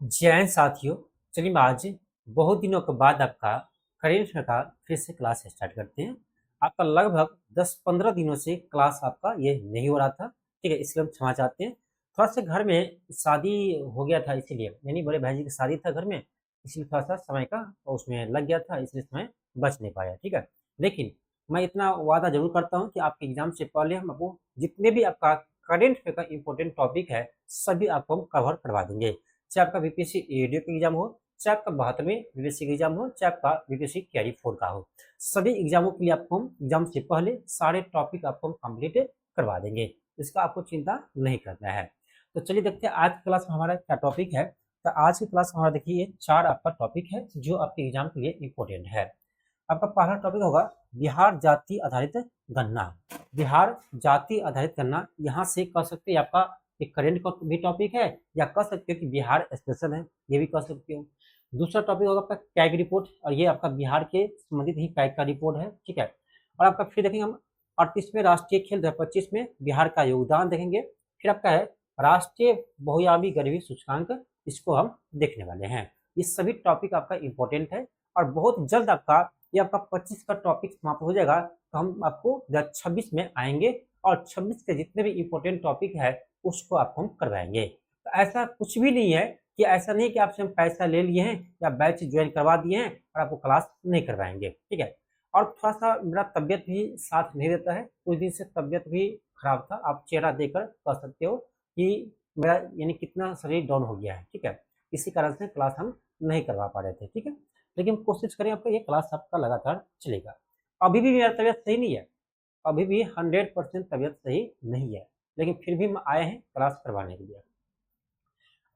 जय हिंद साथियों। चलिए आज बहुत दिनों के बाद आपका करेंट अफेयर का फिर से क्लास स्टार्ट करते हैं। आपका लगभग 10-15 दिनों से क्लास आपका ये नहीं हो रहा था, ठीक है, इसलिए हम क्षमा चाहते हैं। थोड़ा सा घर में शादी हो गया था, इसीलिए यानी बड़े भाई जी की शादी था घर में, इसलिए थोड़ा सा समय का उसमें लग गया था, इसलिए समय बच नहीं पाया, ठीक है। लेकिन मैं इतना वादा जरूर करता हूँ कि आपके एग्जाम से पहले हम आपको जितने भी आपका करेंट अफेयर का इंपॉर्टेंट टॉपिक है सभी आपको हम कवर करवा देंगे। चाहे आपका बीपीएससी एडीओ का एग्जाम हो, चाहे आपका 72वें बीपीएससी का एग्जाम हो, चाहे आपका बीपीएससी कैरी 4 का हो, सभी एग्जामों के लिए आपको हम एग्जाम से पहले सारे टॉपिक आपको हम कंप्लीट करवा देंगे। इसका आपको चिंता नहीं करना है। तो चलिए देखते हैं आज की क्लास में हमारा क्या टॉपिक है। तो आज की क्लास में हमारा देखिए 4 आपका टॉपिक है जो आपके एग्जाम के लिए इंपॉर्टेंट है। आपका पहला टॉपिक होगा बिहार जाति आधारित गणना। बिहार जाति आधारित गणना यहाँ से कह सकते हैं आपका एक करेंट का भी टॉपिक है, या कह सकते हो कि बिहार स्पेशल है, ये भी कह सकते हो। दूसरा टॉपिक होगा आपका कैग रिपोर्ट, और ये आपका बिहार के संबंधित ही कैग का रिपोर्ट है, ठीक है। और आपका फिर देखेंगे हम 38वें राष्ट्रीय खेल 2025 में बिहार का योगदान देखेंगे। फिर आपका है राष्ट्रीय बहुआयामी गरीबी सूचकांक, इसको हम देखने वाले हैं। ये सभी टॉपिक आपका इंपॉर्टेंट है और बहुत जल्द आपका ये आपका 25 का टॉपिक समाप्त हो जाएगा, तो हम आपको 2026 में आएंगे और 26 के जितने भी इंपॉर्टेंट टॉपिक है उसको आपको हम करवाएंगे। तो ऐसा कुछ भी नहीं है कि ऐसा नहीं कि आपसे हम पैसा ले लिए हैं या बैच ज्वाइन करवा दिए हैं और आपको क्लास नहीं करवाएंगे, ठीक है। और थोड़ा सा मेरा तबियत भी साथ नहीं देता है, कुछ दिन से तबियत भी खराब था, आप चेहरा देखकर कह सकते हो कि मेरा यानी कितना शरीर डाउन हो गया है, ठीक है। इसी कारण से क्लास हम नहीं करवा पा रहे थे, ठीक है। लेकिन कोशिश करें आपका ये क्लास आपका लगातार चलेगा। अभी भी मेरा तबियत सही नहीं है, अभी भी 100% तबियत सही नहीं है, लेकिन फिर भी हम आए हैं क्लास करवाने के लिए।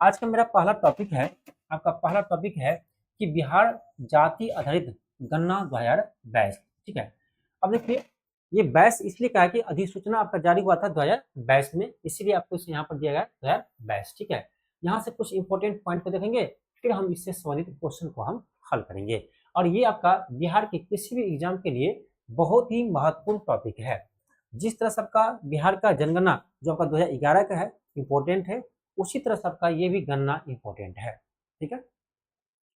आज का मेरा पहला टॉपिक है, आपका पहला टॉपिक है कि बिहार जाति आधारित गणना 2022, ठीक है। अब देखिए ये 22 इसलिए कहा कि अधिसूचना आपका जारी हुआ था 2022 में, इसीलिए आपको इसे यहाँ पर दिया गया 2022, ठीक है। यहाँ से कुछ इंपॉर्टेंट पॉइंट को देखेंगे, फिर हम इससे संबंधित क्वेश्चन को हम हल करेंगे। और ये आपका बिहार के किसी भी एग्जाम के लिए बहुत ही महत्वपूर्ण टॉपिक है। जिस तरह सबका बिहार का जनगणना जो आपका 2011 का है इंपॉर्टेंट है, उसी तरह सबका ये भी गणना इंपॉर्टेंट है, ठीक है।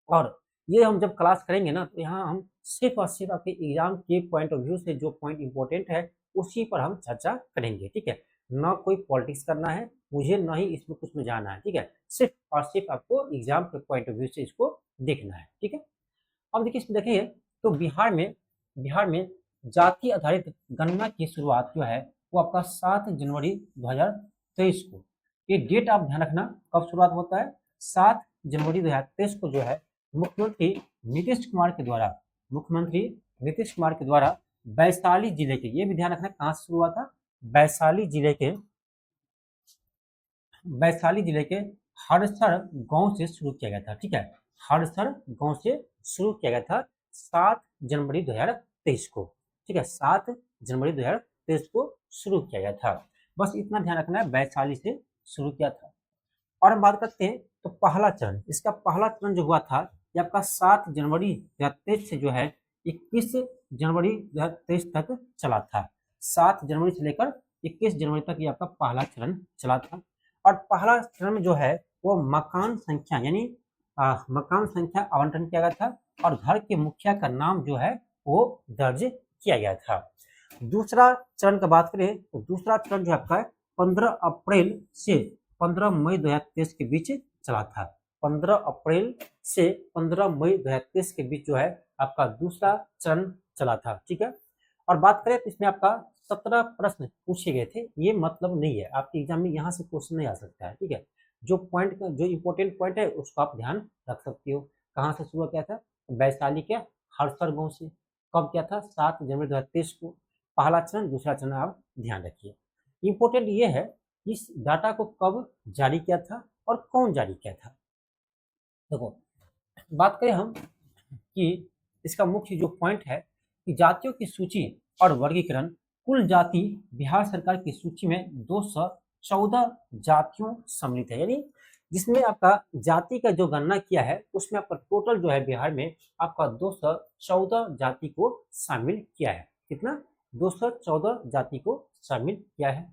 और ये हम जब क्लास करेंगे ना, तो यहाँ हम सिर्फ और सिर्फ आपके एग्जाम के पॉइंट ऑफ व्यू से जो पॉइंट इंपॉर्टेंट है उसी पर हम चर्चा करेंगे, ठीक है। ना कोई पॉलिटिक्स करना है मुझे, ना ही इसमें कुछ में जाना है, ठीक है। सिर्फ और सिर्फ आपको एग्जाम के पॉइंट ऑफ व्यू से इसको देखना है, ठीक है। अब देखिए इसमें देखिए, तो बिहार में जाति आधारित गणना की शुरुआत जो है वो आपका 7 जनवरी 2023 को, ये डेट आप ध्यान रखना कब शुरुआत होता है, 7 जनवरी 2023 को जो है मुख्यमंत्री नीतीश कुमार के द्वारा, मुख्यमंत्री नीतीश कुमार के द्वारा वैशाली जिले के, ये भी ध्यान रखना कहाँ से शुरू हुआ था, वैशाली जिले के, वैशाली जिले के हड़सर गांव से शुरू किया गया था, ठीक है। हड़सर गांव से शुरू किया गया था 7 जनवरी 2023 को, ठीक है। 7 जनवरी 2023 को शुरू किया गया था, बस इतना ध्यान रखना है, वैशाली से शुरू किया था। और हम बात करते हैं तो पहला चरण, इसका पहला चरण जो हुआ था ये आपका 7 जनवरी 2023 से जो है 21 जनवरी 2023 तक चला था। 7 जनवरी से लेकर 21 जनवरी तक ये आपका पहला चरण चला था। और पहला चरण में जो है वो मकान संख्या यानी मकान संख्या आवंटन किया गया था और घर के मुखिया का नाम जो है वो दर्ज किया गया था। दूसरा चरण का बात करें तो दूसरा चरण जो आपका 15 अप्रैल से 15 मई 2023 के बीच चला था। 15 अप्रैल से 15 मई 2023 के बीच जो है आपका दूसरा चरण चला था, ठीक है। और बात करें तो इसमें आपका 17 प्रश्न पूछे गए थे, ये मतलब नहीं है आपके एग्जाम में यहाँ से क्वेश्चन नहीं आ सकता है, ठीक है। जो पॉइंट जो इंपॉर्टेंट पॉइंट है उसको आप ध्यान रख सकते हो। कहाँ से शुरू किया था, वैशाली के हड़सर गांव से। कब किया था, 7 जनवरी 2023 को। पहला चरण दूसरा चरण आप ध्यान रखिए। इंपॉर्टेंट ये है इस डाटा को कब जारी किया था और कौन जारी किया था। देखो बात करें हम कि इसका मुख्य जो पॉइंट है कि जातियों की सूची और वर्गीकरण, कुल जाति बिहार सरकार की सूची में 214 जातियों सम्मिलित है, यानी जिसमें आपका जाति का जो गणना किया है उसमें आपका टोटल जो है बिहार में आपका 214 जाति को शामिल किया है। कितना, 214 जाति को शामिल किया है।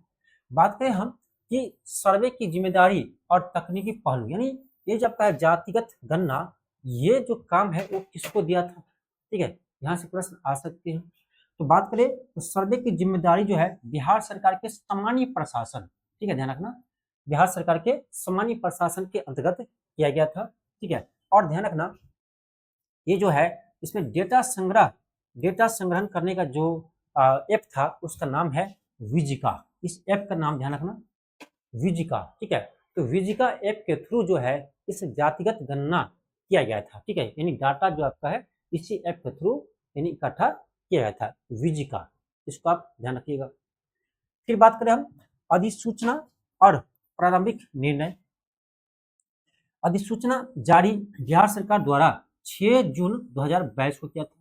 बात करें हम कि सर्वे की जिम्मेदारी और तकनीकी पहलू, यानी ये जो आपका जातिगत गणना, ये जो काम है वो किसको दिया था, ठीक है, यहाँ से प्रश्न आ सकते हैं। तो बात करें तो सर्वे की जिम्मेदारी जो है बिहार सरकार के सामान्य प्रशासन, ठीक है, ध्यान रखना, बिहार सरकार के सामान्य प्रशासन के अंतर्गत किया गया था, ठीक है। और ध्यान रखना ये जो है इसमें डेटा संग्रहण करने का जो ऐप था उसका नाम है विजिका। इस ऐप का नाम ध्यान रखना, विजिका, ठीक है। तो विजिका ऐप के थ्रू जो है इस जातिगत गणना किया गया था, ठीक है, यानी डाटा जो आपका है इसी ऐप के थ्रू यानी इकट्ठा किया गया था, विजिका, इसको आप ध्यान रखिएगा। फिर बात करें हम अधिसूचना और प्रारंभिक निर्णय। अधिसूचना जारी बिहार सरकार द्वारा 6 जून 2022 को किया था।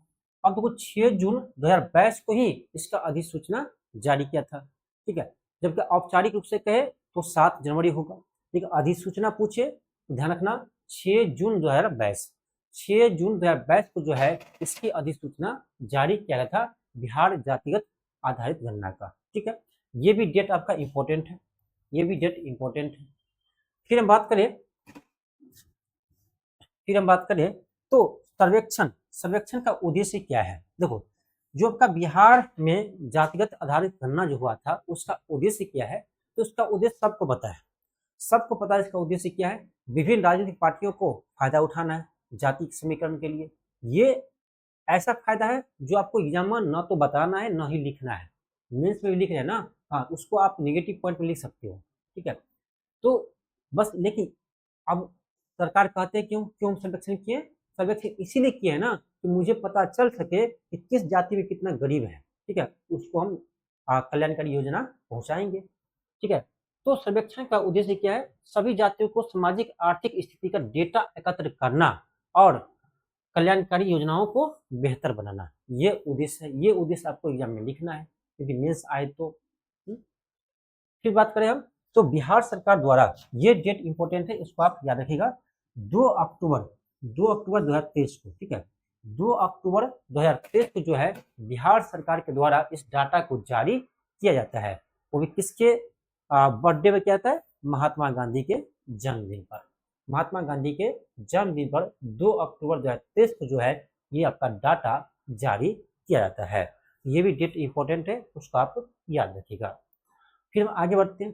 अब देखो 6 जून 2022 को ही इसका अधिसूचना जारी किया था, ठीक है। जबकि औपचारिक रूप से कहे तो 7 जनवरी होगा, ठीक है। अधिसूचना पूछे तो ध्यान रखना 6 जून 2022, 6 जून 2022 को जो है इसकी अधिसूचना जारी किया गया था बिहार जातिगत आधारित गणना का, ठीक है। ये भी डेट आपका इंपॉर्टेंट है, ये भी डेट इंपॉर्टेंट है। फिर हम बात करें तो सर्वेक्षण का उद्देश्य क्या है। देखो जो आपका बिहार में जातिगत आधारित गणना जो हुआ था उसका उद्देश्य क्या है, तो उसका उद्देश्य सबको पता है, इसका उद्देश्य क्या है, विभिन्न राजनीतिक पार्टियों को फायदा उठाना है जाति समीकरण के लिए। ये ऐसा फायदा है जो आपको एग्जाम में न तो बताना है न ही लिखना है, मेंस में भी लिख रहे हैं ना, हाँ, उसको आप नेगेटिव पॉइंट में लिख सकते हो, ठीक है। तो बस लेकिन अब सरकार कहते हैं क्यों सर्वेक्षण किए, सर्वेक्षण इसीलिए किए है ना कि मुझे पता चल सके कि किस जाति में कितना गरीब है, ठीक है, उसको हम कल्याणकारी योजना पहुंचाएंगे, ठीक है। तो सर्वेक्षण का उद्देश्य क्या है, सभी जातियों को सामाजिक आर्थिक स्थिति का डेटा एकत्र करना और कल्याणकारी योजनाओं को बेहतर बनाना, ये उद्देश्य है। ये उद्देश्य आपको एग्जाम में लिखना है क्योंकि मेंस आए तो। फिर बात करें हम तो बिहार सरकार द्वारा, ये डेट इंपॉर्टेंट है, इसको आप याद रखिएगा, 2 अक्टूबर 2023 को, ठीक है, 2 अक्टूबर 2023 को जो है बिहार सरकार के द्वारा इस डाटा को जारी किया जाता है, वो भी किसके बर्थडे में किया जाता है, महात्मा गांधी के जन्मदिन पर, महात्मा गांधी के जन्मदिन पर 2 अक्टूबर 2023 को जो है ये आपका डाटा जारी किया जाता है। ये भी डेट इंपॉर्टेंट है, उसको आप याद रखिएगा। फिर हम आगे बढ़ते हैं।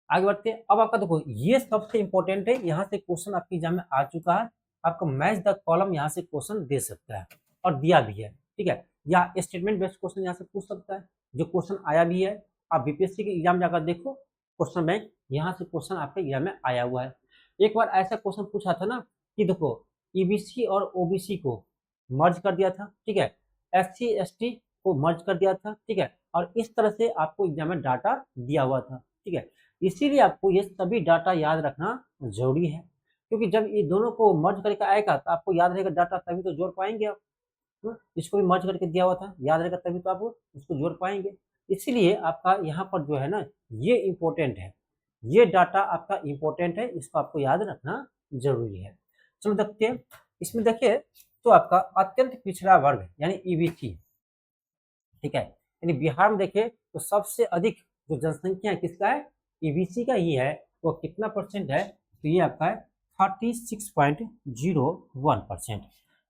अब आपका देखो ये सबसे इंपॉर्टेंट है, यहाँ से क्वेश्चन आपके एग्जाम में आ चुका है, आपको मैच द कॉलम यहाँ से क्वेश्चन दे सकता है और दिया भी है, ठीक है, या स्टेटमेंट बेस्ड क्वेश्चन यहाँ से पूछ सकता है, जो क्वेश्चन आया भी है। आप बीपीएससी के एग्जाम जाकर देखो, क्वेश्चन बैंक यहाँ से क्वेश्चन आपके एग्जाम में आया हुआ है। एक बार ऐसा क्वेश्चन पूछा था ना कि देखो ईबीसी और ओबीसी को मर्ज कर दिया था, ठीक है, एससी एसटी को मर्ज कर दिया था, ठीक है, और इस तरह से आपको एग्जाम में डाटा दिया हुआ था, ठीक है। इसीलिए आपको ये सभी डाटा याद रखना जरूरी है, क्योंकि जब ये दोनों को मर्ज करके आएगा तो आपको याद रहेगा डाटा, तभी तो जोड़ पाएंगे आप। इसको भी मर्ज करके दिया हुआ था, याद रहेगा तभी तो आप उसको जोड़ पाएंगे। इसीलिए आपका यहाँ पर जो है ना ये इंपॉर्टेंट है, ये डाटा आपका इंपॉर्टेंट है, इसको आपको याद रखना जरूरी है। चलो देखते हैं, इसमें देखिए तो आपका अत्यंत पिछड़ा वर्ग यानी ईबीसी, ठीक है, यानी बिहार में देखे तो सबसे अधिक जो जनसंख्या है किसका है, ईबीसी का ही है, वो कितना परसेंट है, तो ये आपका है 36.01%।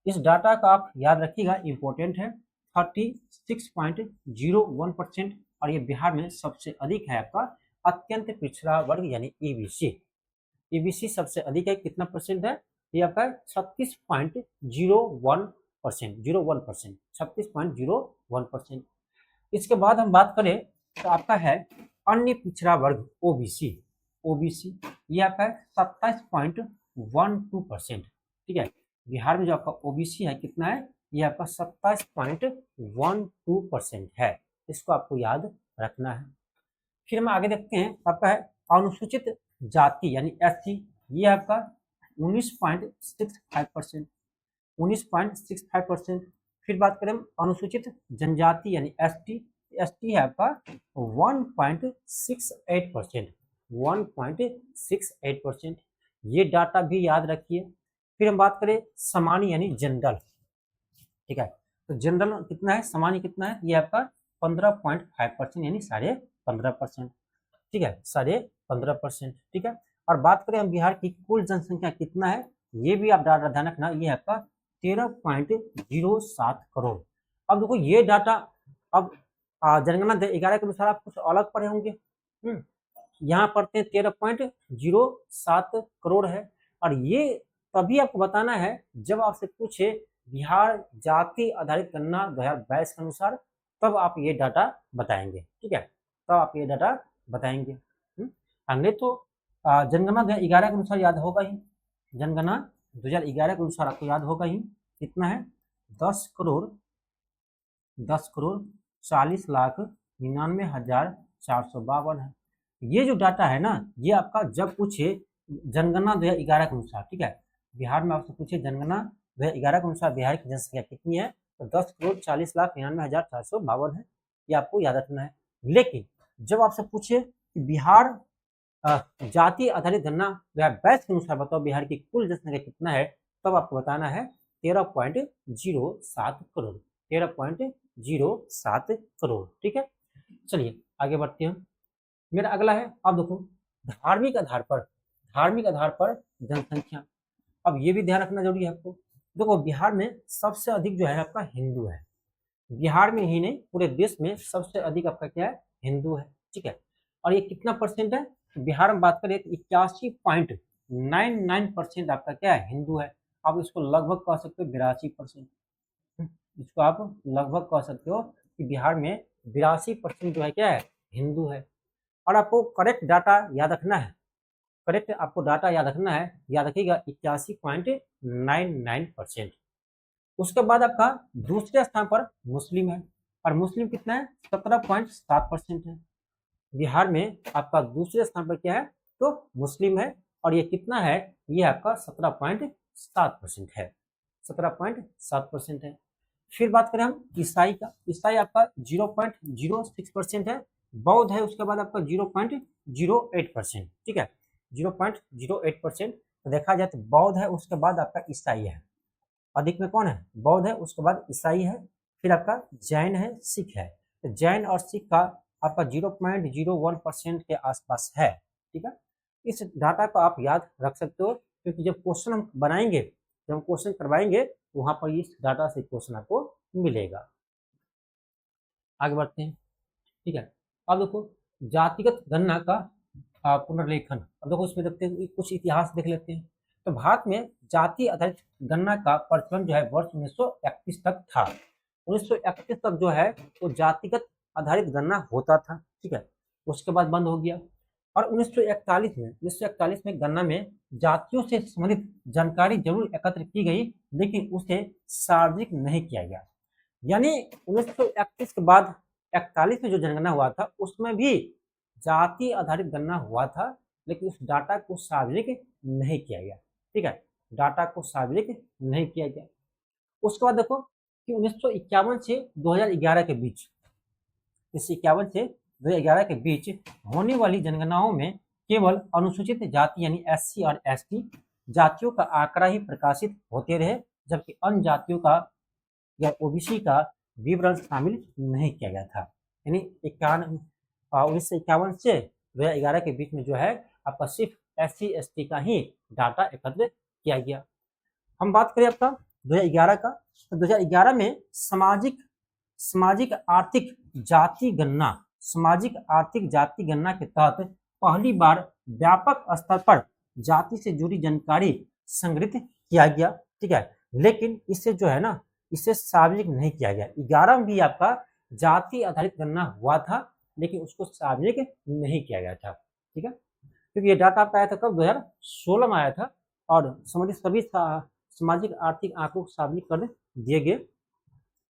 इस डाटा का आप याद रखिएगा, इंपॉर्टेंट है, 36.01%, और ये बिहार में सबसे अधिक है आपका अत्यंत पिछड़ा वर्ग यानी ईबीसी। ईबीसी सबसे अधिक है, कितना परसेंट है, ये आपका 36.01%, 36.01%। इसके बाद हम बात करें तो आपका है अन्य पिछड़ा वर्ग ओबीसी, ये आपका है 27.12%, ठीक है। बिहार में जो आपका ओबीसी है कितना है, ये आपका 27.12% है, इसको आपको याद रखना है। फिर हम आगे देखते हैं, आपका है अनुसूचित जाति यानी एससी, ये आपका 19.65%, 19.65%। फिर बात करें अनुसूचित जनजाति यानी एसटी, एसटी है आपका 1.68%, 1.68%, ये डाटा भी याद रखिए। फिर हम बात करें सामान्य यानी जनरल, ठीक है, तो जनरल कितना है, सामान्य कितना है, ये आपका 15.5% यानी 15.5%, ठीक है, 15.5%, ठीक है। और बात करें हम बिहार की कुल जनसंख्या कितना है, ये भी आप डाटा ध्यान रखना, ये आपका 13.07 करोड़। अब देखो ये डाटा, अब जनगणना 11 के अनुसार आप कुछ अलग पढ़े होंगे। यहाँ पढ़ते हैं 13.07 करोड़ है, और ये तभी आपको बताना है जब आपसे पूछे बिहार जाति आधारित गणना 2022 के अनुसार, तब आप ये डाटा बताएंगे, ठीक है, तब आप ये डाटा बताएंगे। नहीं तो जनगणना 2011 के अनुसार याद होगा ही, जनगणना 2011 के अनुसार आपको याद होगा ही, कितना है 10 करोड़ 40,99,452 है। ये जो डाटा है ना, ये आपका जब पूछे जनगणना 2011 के अनुसार, ठीक है, बिहार में आपसे पूछे जनगणना 2011 के अनुसार बिहार की जनसंख्या कितनी है, तो 10,40,99,452 है, ये आपको याद रखना है। लेकिन जब आपसे पूछे बिहार जाति आधारित गणना 2022 के अनुसार बताओ बिहार की कुल जनसंख्या कितना है, तब आपको बताना है 13.07 करोड़, 13.07 करोड़, ठीक है। चलिए आगे बढ़ते हैं। मेरा अगला है, अब देखो धार्मिक आधार पर जनसंख्या। अब ये भी ध्यान रखना जरूरी है आपको। देखो बिहार में सबसे अधिक जो है आपका हिंदू है, बिहार में ही नहीं पूरे देश में सबसे अधिक आपका क्या है, हिंदू है, ठीक है। और ये कितना परसेंट है, बिहार में बात करें तो 81.99% आपका क्या है, हिंदू है। आप इसको लगभग कह सकते हो 82%, इसको आप लगभग कह सकते हो कि बिहार में 82% जो है क्या है, हिंदू है। और आपको करेक्ट डाटा याद रखना है, करेक्ट आपको डाटा याद रखना है, याद रखिएगा 81.99%। उसके बाद आपका दूसरे स्थान पर मुस्लिम है, और मुस्लिम कितना है, 17.7% है। बिहार में आपका दूसरे स्थान पर क्या है, तो मुस्लिम है, और ये कितना है, ये आपका 17.7% है, 17.7% है। फिर बात करें हम ईसाई का, ईसाई आपका 0.06% है, बौद्ध है उसके बाद आपका 0.08%, ठीक है, 0.08%। तो देखा जाए तो बौद्ध है उसके बाद आपका ईसाई है, अधिक में कौन है, बौद्ध है उसके बाद ईसाई है, फिर आपका जैन है, सिख है। तो जैन और सिख का आपका 0.01% के आसपास है, ठीक है। इस डाटा को आप याद रख सकते हो, क्योंकि जब क्वेश्चन हम बनाएंगे, जब हम क्वेश्चन करवाएंगे तो वहां पर इस डाटा से क्वेश्चन आपको मिलेगा। आगे बढ़ते हैं, ठीक है। अब देखो जातिगत गणना का पुनर्लेखन। अब देखो इसमें देखते हैं कुछ इतिहास देख लेते हैं। तो भारत में जाति आधारित गणना का प्रचलन जो है वर्ष 1931 तक था। 1931 तक जो है वो जातिगत आधारित गणना होता था, ठीक है, उसके बाद बंद हो गया। और 1941 में गणना में जातियों से संबंधित जानकारी जरूर एकत्र की गई, लेकिन उसे सार्वजनिक नहीं किया गया। यानी 1931 के बाद 41 में जो जनगणना हुआ था उसमें भी जाति आधारित गणना हुआ था, लेकिन उस डाटा को सार्वजनिक नहीं किया गया, ठीक है, डाटा को सार्वजनिक नहीं किया गया। उसके बाद देखो कि 1951 से 2011 के बीच, 1951 से 2011 के बीच होने वाली जनगणनाओं में केवल अनुसूचित जाति यानी SC और ST जातियों का आंकड़ा ही प्रकाशित होते रहे, जबकि अन्य जातियों का या OBC का विवरण शामिल नहीं किया गया था। यानी 1951 से 2011 के बीच में जो है आपका सिर्फ SC ST का ही डाटा एकत्र किया गया। हम बात करें आपका 2011 का, तो 2011 में सामाजिक आर्थिक जाति गणना के तहत पहली बार व्यापक स्तर पर जाति से जुड़ी जानकारी संग्रहित किया गया, ठीक है, लेकिन इससे जो है ना, इसे सार्वजनिक नहीं किया गया। 11 में भी आपका जाति आधारित गणना हुआ था, लेकिन उसको सार्वजनिक नहीं किया गया था, ठीक है, क्योंकि ये डाटा आपका आया था कब, 2016 में आया था, और संबंधित सभी सामाजिक आर्थिक आंकड़ों को सार्वजनिक कर दिए गए।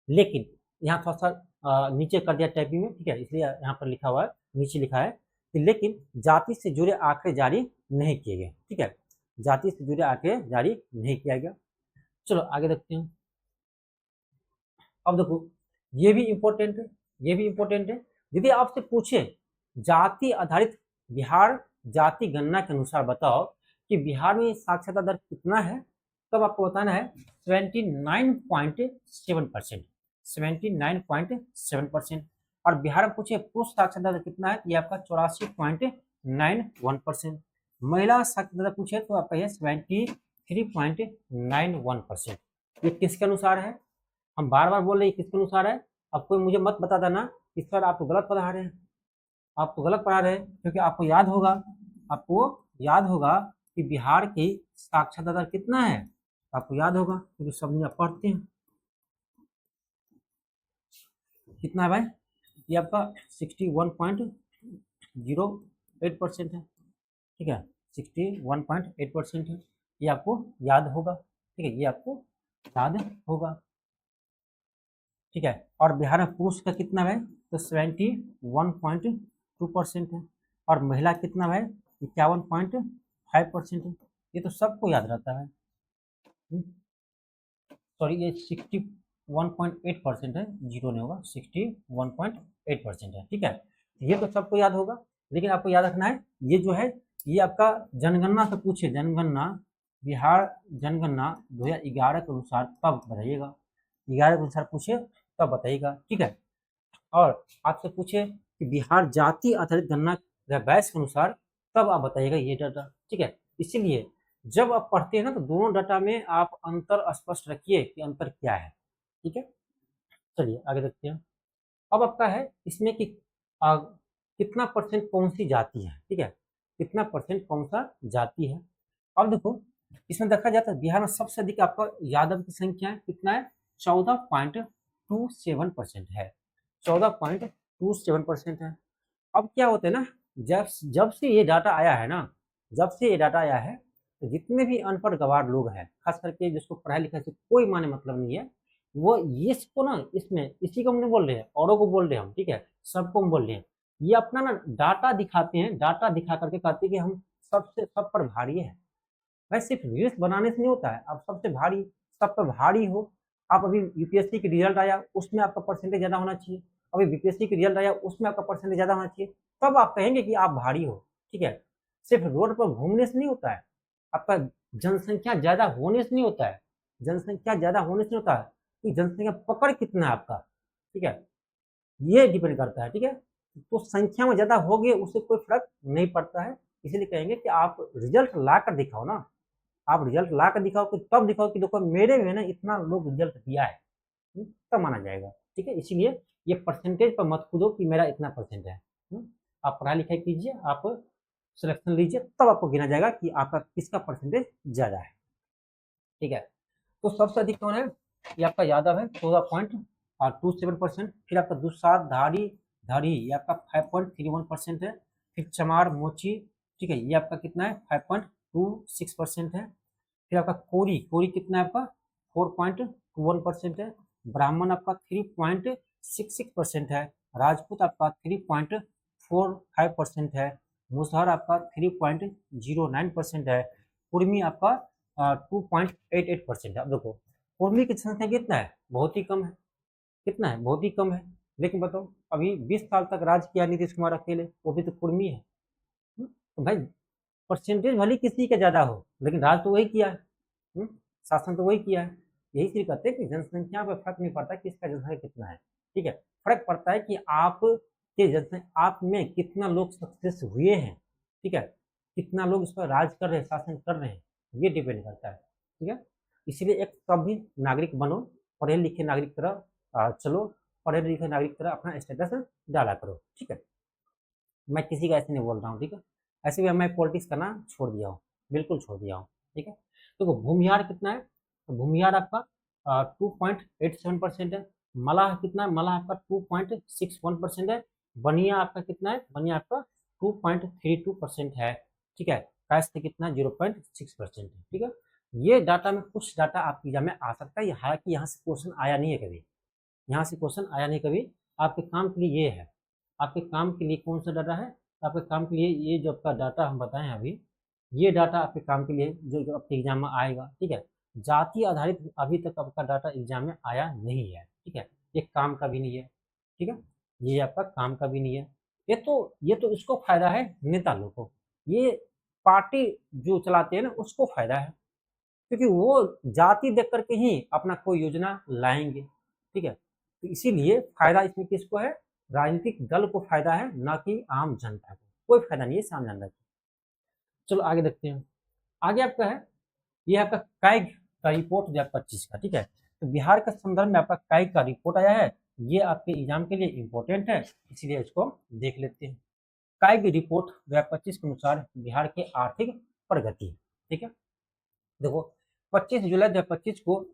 लेकिन यहाँ थोड़ा सा नीचे कर दिया टाइपिंग में, ठीक है, इसलिए यहाँ पर लिखा हुआ है, नीचे लिखा है कि लेकिन जाति से जुड़े आंकड़े जारी नहीं किए गए, ठीक है, जाति से जुड़े आंकड़े जारी नहीं किया गया। चलो आगे देखते हैं। अब देखो ये भी इम्पोर्टेंट है, यदि आपसे पूछे जाति आधारित बिहार जाति गणना के अनुसार बताओ कि बिहार में साक्षरता दर कितना है, तब आपको बताना है 79.7%, 79.7%। और बिहार में पूछे पुरुष साक्षरता दर कितना है, ये आपका 84.91%, महिला साक्षरता पूछे तो आपका यह 73.91%। ये किसके अनुसार है? हम बार बार बोल रहे हैं किसके अनुसार है। अब कोई मुझे मत बता देना इस पर आप तो गलत पढ़ा रहे हैं, आप तो गलत पढ़ा रहे हैं, क्योंकि आपको याद होगा कि बिहार की साक्षरता दर कितना है, आपको याद होगा क्योंकि सब आप पढ़ते हैं। कितना है भाई? ये आपका 61.08% है, ठीक है, 61.8% है। ये आपको याद होगा, ठीक है, ये आपको याद होगा, ठीक है। और बिहार में पुरुष का कितना है? तो 71.2% है। और महिला कितना है? 51.5% है। ये तो सबको याद रहता है। सॉरी, ये 61.8% है, जीरो नहीं होगा, 61.8% है, ठीक है। ये तो सबको याद होगा, लेकिन आपको याद रखना है ये जो है ये आपका जनगणना से पूछे, जनगणना बिहार जनगणना 2011 के अनुसार तब बताइएगा, 11 के अनुसार पूछे तब बताइएगा, ठीक है। और आपसे पूछे कि बिहार जाति आधारित गणना बैच के अनुसार तब आप बताइएगा ये डाटा, ठीक है। इसीलिए जब आप पढ़ते हैं ना तो दोनों डाटा में आप अंतर स्पष्ट रखिए कि अंतर क्या है, ठीक है। चलिए आगे देखते हैं। अब आपका है इसमें कि कितना परसेंट कौन सी जाति है, ठीक है, कितना परसेंट कौन सा जाति है। अब देखो इसमें देखा जाता है बिहार में सबसे अधिक आपका यादव की संख्या है, कितना है? 14.27% है, 14.27% है। अब क्या होता है ना, जब से ये डाटा आया है ना, जब से ये डाटा आया है तो जितने भी अनपढ़ गवार लोग हैं, खास करके जिसको पढ़ाई लिखाई से कोई माने मतलब नहीं है, वो ये इसको ना इसमें इसी को हम नहीं बोल रहे हैं, औरों को बोल रहे हैं हम, ठीक है, सबको हम बोल रहे हैं। ये अपना ना डाटा दिखाते हैं, डाटा दिखा करके कहते हैं कि हम सबसे सब पर भारी है। भाई सिर्फ रील्स बनाने से नहीं होता है, आप सबसे भारी, सब पर भारी हो। आप अभी यूपीएससी की रिजल्ट आया उसमें आपका परसेंटेज ज्यादा होना चाहिए, अभी बीपीएससी की रिजल्ट आया उसमें आपका परसेंटेज ज्यादा होना चाहिए, तब आप कहेंगे कि आप भारी हो, ठीक है। सिर्फ रोड पर घूमने से नहीं होता है, आपका जनसंख्या ज्यादा होने से नहीं होता है, जनसंख्या ज्यादा होने से नहीं होता है कि जनसंख्या पकड़ कितना है आपका, ठीक है, ये डिपेंड करता है, ठीक है। तो संख्या में ज्यादा हो गए उससे कोई फर्क नहीं पड़ता है, इसीलिए कहेंगे कि आप रिजल्ट ला कर दिखाओ ना, आप रिजल्ट ला कर दिखाओ कि तब दिखाओ कि देखो मेरे में ना इतना लोग रिजल्ट दिया है, तब माना जाएगा, ठीक है। इसीलिए ये परसेंटेज पर मत कूदो कि मेरा इतना परसेंट है। आप पढ़ाई लिखाई कीजिए, आप सिलेक्शन लीजिए, तब आपको गिना जाएगा कि आपका किसका परसेंटेज ज्यादा है, ठीक है। तो सबसे अधिक कौन है? ये आपका यादव है 14.27%। फिर आपका दुसाध धारी धारी ये आपका 5.31% है। फिर चमार मोची, ठीक है, ये आपका कितना है? 5.26% है। फिर आपका कोरी कोरी कितना है आपका? 4.21% है। ब्राह्मण आपका 3.66% है। राजपूत आपका 3.45% है। मुसहर आपका 3.09% है। कुर्मी आपका 2.88% है। अब देखो कुर्मी की संख्या कितना है? बहुत ही कम है, कितना है? बहुत ही कम है। लेकिन बताओ अभी 20 साल तक राज किया नीतीश कुमार अकेले, वो भी तो कुर्मी है। तो भाई परसेंटेज भले किसी का ज्यादा हो लेकिन राज तो वही किया है, शासन तो वही किया है। यही चीज कहते हैं कि जनसंख्या पर फर्क नहीं पड़ता कि इसका जनसंख्या कितना है, ठीक है। फर्क पड़ता है कि आप के जनसंख्या आप में कितना लोग सक्सेस हुए हैं, ठीक है, कितना लोग इस पर राज कर रहे हैं, शासन कर रहे हैं, ये डिपेंड करता है, ठीक है। इसलिए एक सभ्य नागरिक बनो, पढ़े लिखे नागरिक की तरह चलो, पढ़े लिखे नागरिक की तरह अपना स्टेटस डाला करो, ठीक है। मैं किसी का ऐसे नहीं बोल रहा हूँ, ठीक है। ऐसे भी मैं पॉलिटिक्स करना छोड़ दिया हूँ, बिल्कुल छोड़ दिया हूँ, ठीक है। तो भूमिहार कितना है? तो भूमिहार आपका 2.87% है। मलाह कितना है? मलाह आपका 2.61% है। बनिया आपका कितना है? बनिया आपका 2.32% है, ठीक है। कायस्थ कितना? 0.6% है, ठीक है। ये डाटा में कुछ डाटा आपके एग्जाम में आ सकता है, हालांकि यहाँ से क्वेश्चन आया नहीं है कभी, यहाँ से क्वेश्चन आया नहीं कभी। आपके काम के लिए ये है, आपके काम के लिए कौन सा डाटा है? आपके काम के लिए ये जो आपका डाटा हम बताएं अभी, ये डाटा आपके काम के लिए जो आपके एग्जाम में आएगा, ठीक है। जाति आधारित अभी तक आपका डाटा एग्जाम में आया नहीं है, ठीक है। ये काम का भी नहीं है, ठीक है, ये आपका काम का भी नहीं है। ये तो इसको फायदा है नेता लोग को, ये पार्टी जो चलाते हैं ना उसको फायदा है, क्योंकि वो जाति देख करके ही अपना कोई योजना लाएंगे, ठीक है। तो इसीलिए फायदा इसमें किसको है? राजनीतिक दल को फायदा है, ना कि आम जनता को। कोई फायदा नहीं है आम जनता को। चलो आगे देखते हैं। आगे आपका है, ये आपका कैग का रिपोर्ट 2025 का, ठीक है। तो बिहार के संदर्भ में आपका कैग का रिपोर्ट आया है, ये आपके एग्जाम के लिए इंपॉर्टेंट है, इसीलिए इसको देख लेते हैं। कैग रिपोर्ट 2025 के अनुसार बिहार की आर्थिक प्रगति, ठीक है। देखो 25 जुलाई 2025 को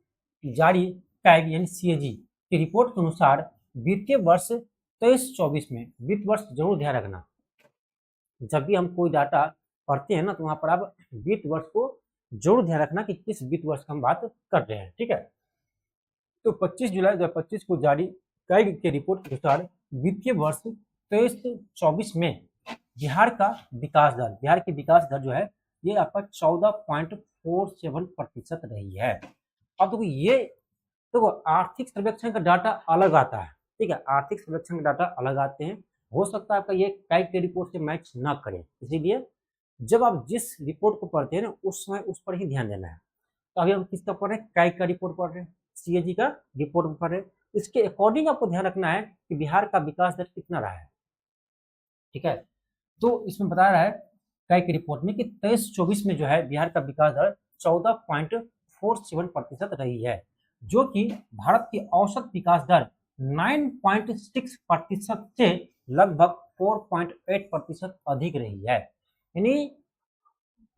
जारी कैग यानी सीएजी की रिपोर्ट के अनुसार वित्तीय वर्ष 23-24 में, वित्त वर्ष जरूर ध्यान रखना, जब भी हम कोई डाटा पढ़ते हैं ना तो वहां पर आप वित्त वर्ष को जरूर ध्यान रखना कि किस वित्त वर्ष की हम बात कर रहे हैं, ठीक है। तो 25 जुलाई 2025 को जारी कैग की रिपोर्ट के अनुसार वित्तीय वर्ष 23-24 में बिहार का विकास दर, बिहार की विकास दर जो है ये आपका 14.47% रही है। अब देखो ये देखो आर्थिक सर्वेक्षण का डाटा अलग आता है, ठीक है, आर्थिक सर्वेक्षण का डाटा अलग आते हैं, हो सकता है आपका ये कैग के रिपोर्ट से मैच ना करे, इसीलिए जब आप जिस रिपोर्ट को पढ़ते हैं ना उस समय उस पर ही ध्यान देना है। तो अभी हम किसका पढ़ रहे हैं, कैग का रिपोर्ट पढ़ रहे हैं, सीएजी का रिपोर्ट पढ़ रहे हैं, इसके अकॉर्डिंग आपको ध्यान रखना है कि बिहार का विकास दर कितना रहा है, ठीक है। तो इसमें बता रहा है कैग की रिपोर्ट में कि 23-24 में जो है बिहार का विकास दर 14.47% रही है, जो कि भारत की औसत विकास दर 9.6% से लगभग 4.8% अधिक रही है। यानी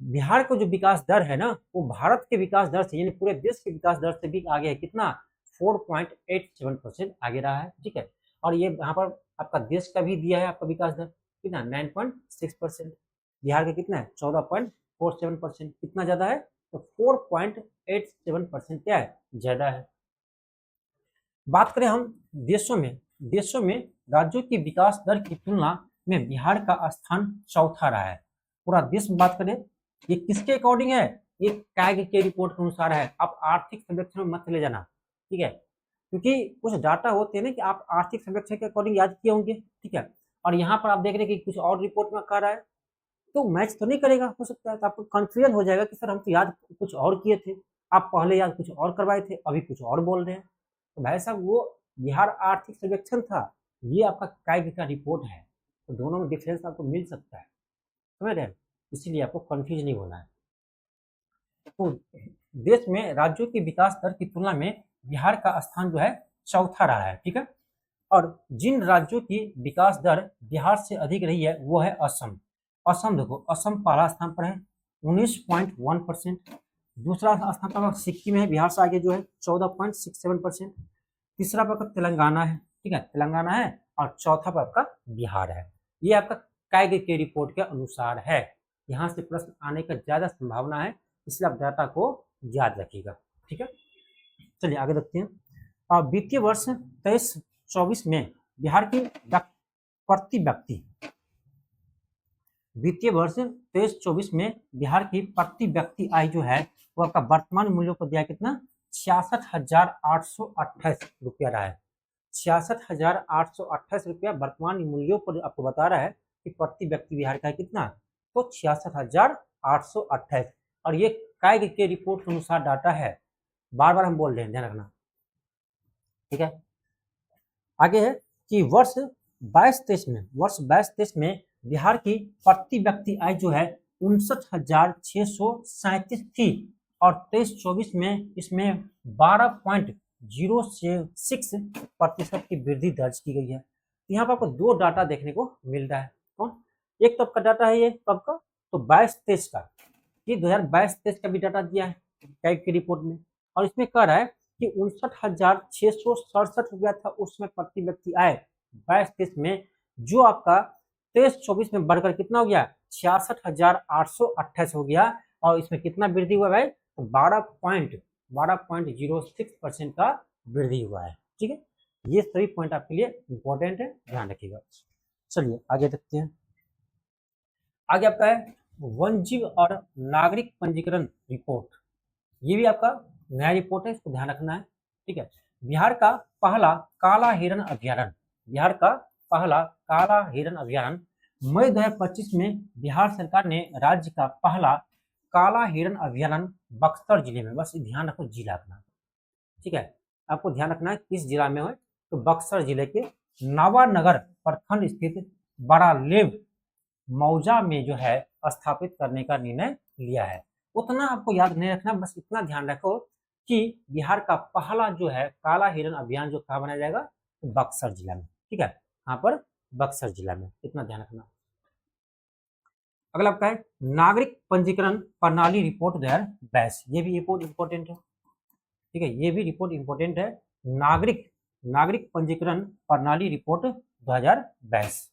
बिहार का जो विकास दर है ना वो भारत के विकास दर से यानी पूरे देश के विकास दर से भी आगे है, कितना 4.87% आगे रहा है, ठीक है। और ये यहाँ पर आपका देश का भी दिया है आपका विकास दर कितना 9.6%, बिहार का कितना है 14.47%, कितना ज्यादा है तो 4.87% क्या है ज्यादा है। बात करें हम देशों में राज्यों की विकास दर की तुलना में बिहार का स्थान चौथा रहा है। पूरा देश में बात करें ये किसके अकॉर्डिंग है, ये कैग के रिपोर्ट के अनुसार है। आप आर्थिक सर्वेक्षण में मत ले जाना, ठीक है, क्योंकि कुछ डाटा होते हैं ना कि आप आर्थिक सर्वेक्षण के अकॉर्डिंग याद किए होंगे, ठीक है, और यहाँ पर आप देख रहे हैं कि कुछ और रिपोर्ट में कर रहा है तो मैच तो नहीं करेगा, हो सकता है तो आपको कंफ्यूजन हो जाएगा कि सर हम तो याद कुछ और किए थे, आप पहले याद कुछ और करवाए थे, अभी कुछ और बोल रहे हैं। तो भाई साहब वो बिहार आर्थिक सर्वेक्षण था, ये आपका कैग का रिपोर्ट है, तो दोनों में डिफरेंस आपको मिल सकता है, समझ रहे हैं, इसीलिए आपको कंफ्यूज नहीं होना है। तो देश में राज्यों की विकास दर की तुलना में बिहार का स्थान जो है चौथा रहा है, ठीक है। और जिन राज्यों की विकास दर बिहार से अधिक रही है वो है असम। असम देखो, असम पहला स्थान पर है 19.1%, दूसरा स्थान पर सिक्किम है बिहार से आगे जो है 14.67%, तीसरा पर तेलंगाना है, ठीक है, तेलंगाना है, और चौथा पर आपका बिहार है। ये आपका कैग के रिपोर्ट के अनुसार है, यहाँ से प्रश्न आने का ज्यादा संभावना है, इसलिए आप डाटा को याद रखिएगा, ठीक है। चलिए आगे देखते हैं। वित्तीय वर्ष 23-24 में बिहार की प्रति व्यक्ति, वित्तीय वर्ष 23-24 में बिहार की प्रति व्यक्ति आय जो है वो आपका वर्तमान मूल्यों को दिया कितना 66,828 रुपया रहा है। 66,828 रुपया वर्तमान मूल्यों पर आपको बता रहा है कि प्रति व्यक्ति बिहार का है कितना, तो 66,828, और ये कैग के रिपोर्ट के अनुसार डाटा है, बार बार हम बोल रहे हैं ध्यान रखना, ठीक है। आगे है कि वर्ष 22-23 में बिहार की प्रति व्यक्ति आय जो है 59,637 थी, और 23-24 में इसमें 12.06% की वृद्धि दर्ज की गई है। तो यहाँ पर आपको दो डाटा देखने को मिल रहा है, कौन, एक तो आपका डाटा है ये कब का, तो 22-23 का, ये 2022-23 का भी डाटा दिया है कैग की रिपोर्ट में, और इसमें कह रहा है कि 59,667 रुपया था उसमें प्रति व्यक्ति आय 22-23 में, जो आपका 23-24 में बढ़कर कितना हो गया 66,828 हो गया, और इसमें कितना वृद्धि हुआ भाई, तो 12.06% का वृद्धि हुआ है, ठीक है। ये सभी पॉइंट आपके लिए इंपॉर्टेंट है, ध्यान रखिएगा। चलिए आगे देखते हैं। आगे आपका है वन्यजीव और नागरिक पंजीकरण रिपोर्ट, ये भी आपका नया रिपोर्ट है, इसको ध्यान रखना है, ठीक है। बिहार का पहला काला हिरण अभ्यारण्य, बिहार का पहला काला हिरण अभ्यारण्य मई 2025 में बिहार सरकार ने राज्य का पहला काला हिरण अभ्यारण्य बक्सर जिले में, बस ध्यान रखो जिला अपना, ठीक है, आपको ध्यान रखना है किस जिला में है, तो बक्सर जिले के नवानगर प्रखंड स्थित बड़ा लेव मौजा में जो है स्थापित करने का निर्णय लिया है। उतना आपको याद नहीं रखना, बस इतना ध्यान रखो कि बिहार का पहला जो है काला हिरण अभियान जो कहाँ बनाया जाएगा, बक्सर जिला में। ठीक है, यहाँ पर बक्सर जिला में, इतना ध्यान रखना। अगला आपका है नागरिक पंजीकरण प्रणाली रिपोर्ट 2022, ये भी रिपोर्ट इंपॉर्टेंट है। ठीक है, ये भी रिपोर्ट इंपॉर्टेंट है, नागरिक पंजीकरण प्रणाली रिपोर्ट 2022।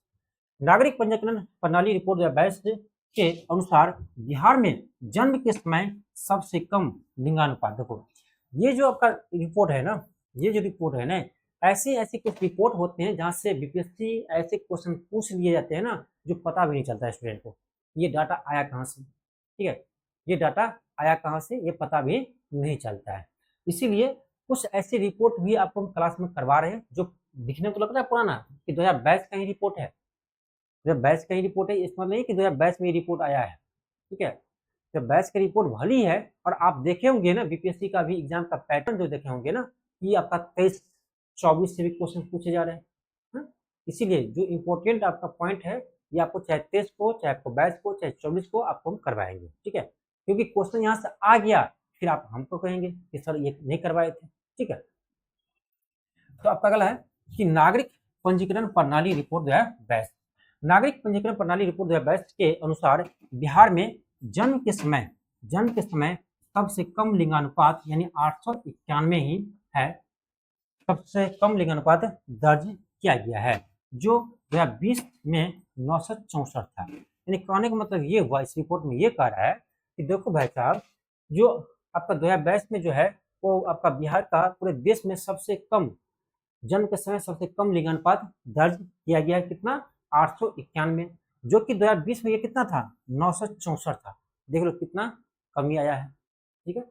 नागरिक पंजीकरण प्रणाली रिपोर्ट 2022 के अनुसार बिहार में जन्म के समय सबसे कम लिंगानुपात। देखो ये जो आपका रिपोर्ट है ना, ये जो रिपोर्ट है ना, ऐसे ऐसे कुछ रिपोर्ट होते हैं जहाँ से बीपीएससी ऐसे क्वेश्चन पूछ लिए जाते हैं ना, जो पता भी नहीं चलता है स्टूडेंट को, ये डाटा आया कहाँ से। ठीक है, ये डाटा आया कहाँ से, ये पता भी नहीं चलता है। इसीलिए कुछ ऐसे रिपोर्ट भी आपको हम क्लास में करवा रहे हैं जो दिखने को लग रहा है पुराना, कि 2022 का ही रिपोर्ट है, 2022 का ही रिपोर्ट है, इसमें नहीं कि 2022 में रिपोर्ट आया है। ठीक है, जब बैच की रिपोर्ट भली है, और आप देखे होंगे ना बीपीएससी का भी एग्जाम का पैटर्न जो देखे होंगे ना, कि आपका 23-24 से भी क्वेश्चन पूछे जा रहे हैं। इसीलिए जो इम्पोर्टेंट आपका पॉइंट है, ये आपको चाहे 23 को, चाहे आपको 22 को, चाहे 24 को आपको हम करवाएंगे। ठीक है, क्योंकि क्वेश्चन यहाँ से आ गया, फिर आप हमको कहेंगे कि सर ये नहीं करवाए थे। ठीक है, तो आपका अगला है कि नागरिक पंजीकरण प्रणाली रिपोर्ट 2022। नागरिक पंजीकरण प्रणाली रिपोर्ट 2022 के अनुसार बिहार में जन्म के समय सबसे कम लिंगानुपात यानी 891 ही है, सबसे कम लिंगानुपात दर्ज किया गया है, जो 2020 में 964 था। यानी कहने का मतलब ये हुआ, इस रिपोर्ट में ये कह रहा है कि देखो भाई साहब, जो आपका 2022 में जो है वो आपका बिहार का पूरे देश में सबसे कम जन्म के समय सबसे कम लिंगानुपात दर्ज किया गया है। कितना? 891, जो कि 2020 में ये कितना था? 964 था। देख लो कितना कमी आया है। ठीक है,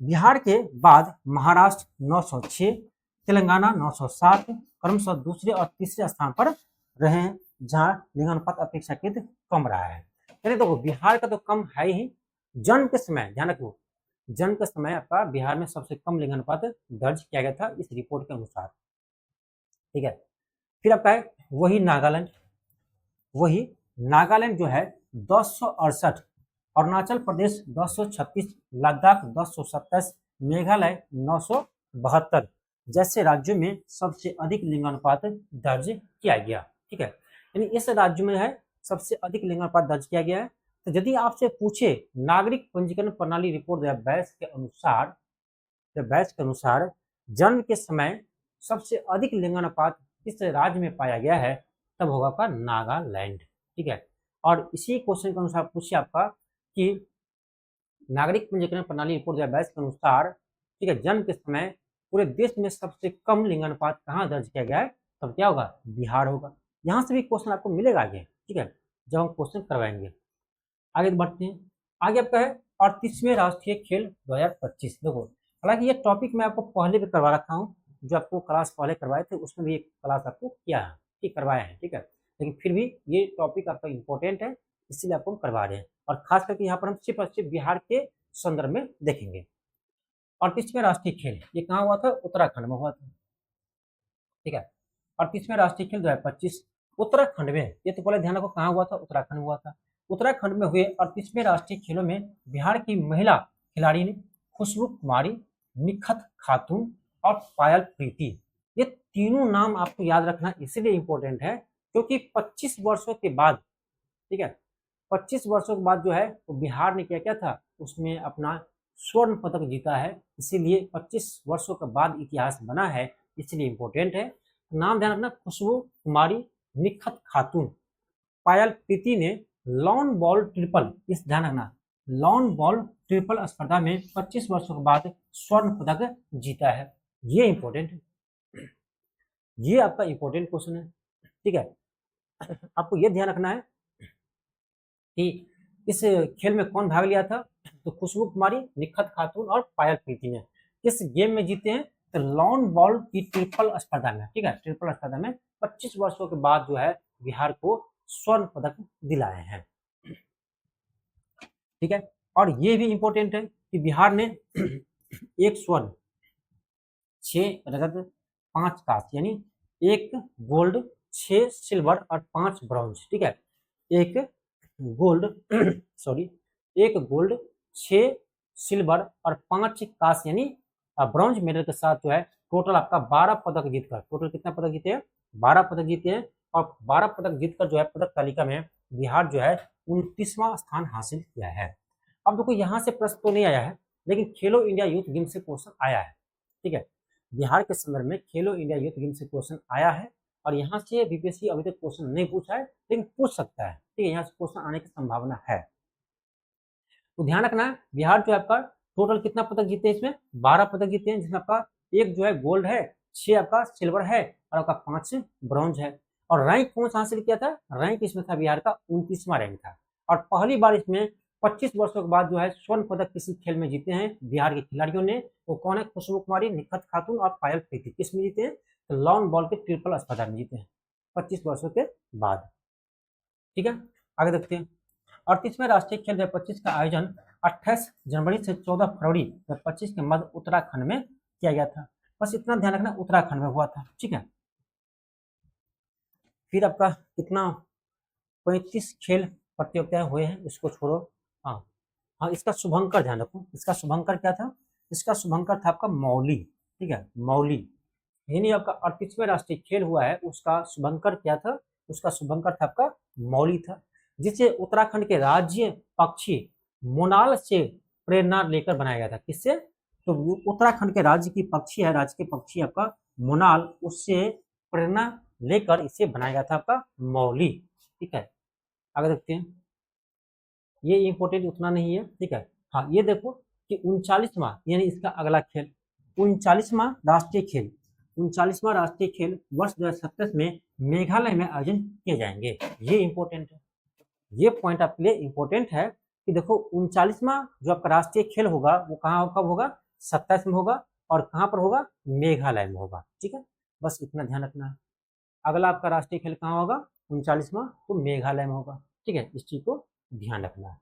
बिहार के बाद महाराष्ट्र 906, तेलंगाना 907 क्रमशः दूसरे और तीसरे स्थान पर रहे हैं, जहां लिंगानुपात अपेक्षाकृत कम रहा है। यानी देखो बिहार का तो कम है ही, जन्म के समय ध्यान रखो, जन्म के समय आपका बिहार में सबसे कम लिंगानुपात दर्ज किया गया था इस रिपोर्ट के अनुसार। ठीक है, फिर आपका है वही नागालैंड जो है 1068, अरुणाचल प्रदेश 1036, लद्दाख 1027, मेघालय 972 जैसे राज्यों में सबसे अधिक लिंगानुपात दर्ज किया गया। ठीक है, यानी इस राज्य में है सबसे अधिक लिंगानुपात दर्ज किया गया है। तो यदि आपसे पूछे नागरिक पंजीकरण प्रणाली रिपोर्ट 2022 के अनुसार जन्म के समय सबसे अधिक लिंगानुपात किस राज्य में पाया गया है, तब होगा आपका नागालैंड। ठीक है, और इसी क्वेश्चन के अनुसार पूछिए आपका कि नागरिक पंजीकरण प्रणाली रिपोर्ट 2022 के अनुसार, ठीक है, जन्म के समय पूरे देश में सबसे कम लिंगानुपात कहाँ दर्ज किया गया है, तब क्या होगा? बिहार होगा। यहाँ से भी क्वेश्चन आपको मिलेगा आगे। ठीक है, जब हम क्वेश्चन करवाएंगे। आगे बढ़ते हैं, आगे आपका है 38वें राष्ट्रीय खेल 2025। देखो हालांकि ये टॉपिक मैं आपको पहले भी करवा रखा हूँ, जो आपको क्लास पहले करवाए थे उसमें भी एक क्लास आपको किया है, ठीक करवाया है। ठीक है, लेकिन फिर भी ये टॉपिक आपका इंपॉर्टेंट है, इसीलिए आपको हम करवा रहे हैं, और खास करके यहाँ पर हम सिर्फ और सिर्फ बिहार के संदर्भ में देखेंगे। 38वें राष्ट्रीय खेल ये कहाँ हुआ था? उत्तराखंड में हुआ था। ठीक है, 38वें राष्ट्रीय खेल 2025 उत्तराखंड में, ये तो पहले ध्यान रखो कहाँ हुआ था? उत्तराखंड में हुआ था। उत्तराखंड में हुए 38वें राष्ट्रीय खेलों में बिहार की महिला खिलाड़ी ने खुशबू कुमारी, निखत खातून और पायल प्रीति, ये तीनों नाम आपको याद रखना इसलिए इंपॉर्टेंट है क्योंकि 25 वर्षों के बाद, ठीक है, 25 वर्षों के बाद जो है वो बिहार ने क्या क्या था, उसमें अपना स्वर्ण पदक जीता है। इसीलिए 25 वर्षों के बाद इतिहास बना है, इसलिए इंपॉर्टेंट है। नाम ध्यान रखना, खुशबू कुमारी, निखत खातून, पायल प्रीति ने लॉन बॉल ट्रिपल, इस ध्यान रखना, लॉन बॉल ट्रिपल स्पर्धा में 25 वर्षों के बाद स्वर्ण पदक जीता है। ये इंपॉर्टेंट है, ये आपका इंपॉर्टेंट क्वेश्चन है। ठीक है, आपको ये ध्यान रखना है कि इस खेल में कौन भाग लिया था, तो खुशबू कुमारी, निखत खातून और पायल प्रीति ने इस गेम में जीते हैं, तो लॉन बॉल की ट्रिपल स्पर्धा में। ठीक है, ट्रिपल स्पर्धा में 25 वर्षों के बाद जो है बिहार को स्वर्ण पदक दिलाए हैं। ठीक है, और ये भी इंपॉर्टेंट है कि बिहार ने 1 स्वर्ण, 6 रजत, 5 कांस्य, यानी 1 गोल्ड, 6 सिल्वर और 5 ब्रॉन्ज। ठीक है, 1 गोल्ड सॉरी 1 गोल्ड, 6 सिल्वर और 5 कांस्य यानी ब्रॉन्ज मेडल के साथ जो है टोटल आपका 12 पदक जीतकर, टोटल कितना पदक जीते हैं? 12 पदक जीते हैं। और 12 पदक जीतकर जो है पदक तालिका में बिहार जो है 29वां स्थान हासिल किया है। अब देखो यहाँ से प्रश्न तो नहीं आया है, लेकिन खेलो इंडिया यूथ गेम से क्वेश्चन आया है। ठीक है, बिहार के संदर्भ में खेलो इंडिया यूथ गेम से क्वेश्चन आया है और यहाँ से बीपीएससी अभी तक क्वेश्चन नहीं पूछा है, लेकिन पूछ सकता है। ठीक है, यहाँ से क्वेश्चन आने की संभावना है। तो ध्यान रखना है, बिहार जो है आपका टोटल कितना पदक जीते हैं? इसमें 12 पदक जीते हैं, जिसमें आपका 1 जो है गोल्ड है, 6 आपका सिल्वर है और आपका 5 ब्रॉन्ज है। और रैंक कौन सा हासिल किया था? रैंक इसमें था बिहार का 29वां रैंक था। और पहली बार इसमें 25 वर्षों के बाद जो है स्वर्ण पदक किसी खेल में जीते हैं बिहार के खिलाड़ियों ने। वो कौन है? खुशबू कुमारी, निखत खातून और पायल प्रीति। किस में जीते हैं? तो लॉन्ग बॉल के ट्रिपल स्पर्धा में जीते हैं 25 वर्षों के बाद। ठीक है, आगे देखते हैं। 38वें राष्ट्रीय खेल 2025 का आयोजन 28 जनवरी से 14 फरवरी 2025 के मध्य उत्तराखंड में किया गया था। बस इतना ध्यान रखना, उत्तराखंड में हुआ था। ठीक है, फिर आपका कितना 35 खेल प्रतियोगिताएं हुए हैं, इसको छोड़ो। हाँ हाँ, इसका शुभंकर ध्यान रखो, इसका शुभंकर क्या था? इसका शुभंकर था आपका मौली। ठीक है, मौली यानी आपका 38वें राष्ट्रीय खेल हुआ है, उसका शुभंकर क्या था? उसका शुभंकर था आपका मौली था, जिसे उत्तराखंड के राज्य पक्षी मोनाल से प्रेरणा लेकर बनाया गया था। किससे? तो उत्तराखंड के राज्य की पक्षी है, राज्य के पक्षी आपका मोनाल, उससे प्रेरणा लेकर इसे बनाया गया था आपका मौली। ठीक है, आगे देखते हैं। ये इंपॉर्टेंट उतना नहीं है। ठीक है, हाँ ये देखो कि 39वां यानी इसका अगला खेल 39वां राष्ट्रीय खेल 39वां राष्ट्रीय खेल वर्ष 2027 में मेघालय में आयोजन किए जाएंगे। ये इंपॉर्टेंट है, ये पॉइंट आपके लिए इंपॉर्टेंट है कि देखो 39वां जो आपका राष्ट्रीय खेल होगा वो कहाँ कब होगा? 27 में होगा। और कहाँ पर होगा? मेघालय में होगा। ठीक है, बस इतना ध्यान रखना है। अगला आपका राष्ट्रीय खेल कहाँ होगा? 39वां, तो मेघालय में होगा। ठीक है, इस चीज को ध्यान रखना है।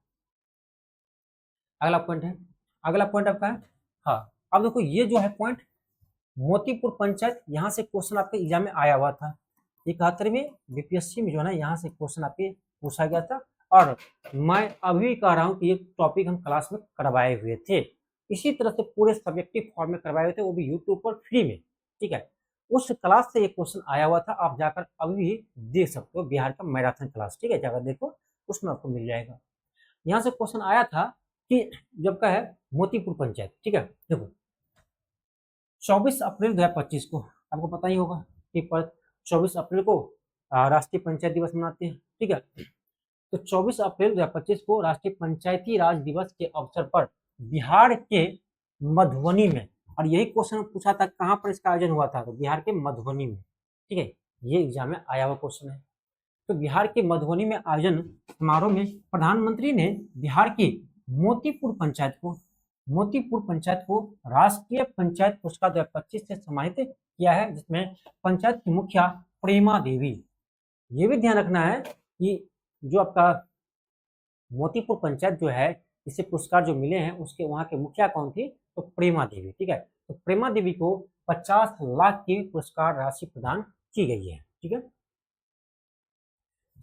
अगला पॉइंट है, अगला पॉइंट आपका है, हाँ अब देखो ये जो है पॉइंट मोतीपुर पंचायत, यहाँ से क्वेश्चन आपके एग्जाम में आया हुआ था 71वें बीपीएससी में जो है ना, यहाँ से क्वेश्चन आपके पूछा गया था। और मैं अभी कह रहा हूँ कि ये टॉपिक हम क्लास में करवाए हुए थे, इसी तरह से पूरे सब्जेक्टिव फॉर्म में करवाए हुए थे, वो भी यूट्यूब पर फ्री में। ठीक है, उस क्लास से ये क्वेश्चन आया हुआ था, आप जाकर अभी भी देख सकते हो, बिहार का मैराथन क्लास। ठीक है, जाकर देखो, उसमें आपको मिल जाएगा। यहाँ से क्वेश्चन आया था कि जब का है मोतीपुर पंचायत। ठीक है, देखो 24 अप्रैल 2025 को आपको पता ही होगा कि 24 अप्रैल को राष्ट्रीय पंचायत दिवस मनाते हैं। ठीक है, तो 24 अप्रैल 2025 को राष्ट्रीय पंचायती राज दिवस के अवसर पर बिहार के मधुबनी में, और यही क्वेश्चन पूछा था कहाँ पर इसका आयोजन हुआ था? तो बिहार के मधुबनी में। ठीक है, ये एग्जाम में आया हुआ क्वेश्चन है। तो बिहार के मधुबनी में आयोजन समारोह में प्रधानमंत्री ने बिहार की मोतीपुर पंचायत को राष्ट्रीय पंचायत पुरस्कार 2025 से सम्मानित किया है, जिसमें पंचायत की मुखिया प्रेमा देवी। ये भी ध्यान रखना है कि जो आपका मोतीपुर पंचायत जो है, इसे पुरस्कार जो मिले हैं उसके वहां के मुखिया कौन थी? तो प्रेमा देवी। ठीक है, तो प्रेमा देवी को 50 लाख की पुरस्कार राशि प्रदान की गई है। ठीक है,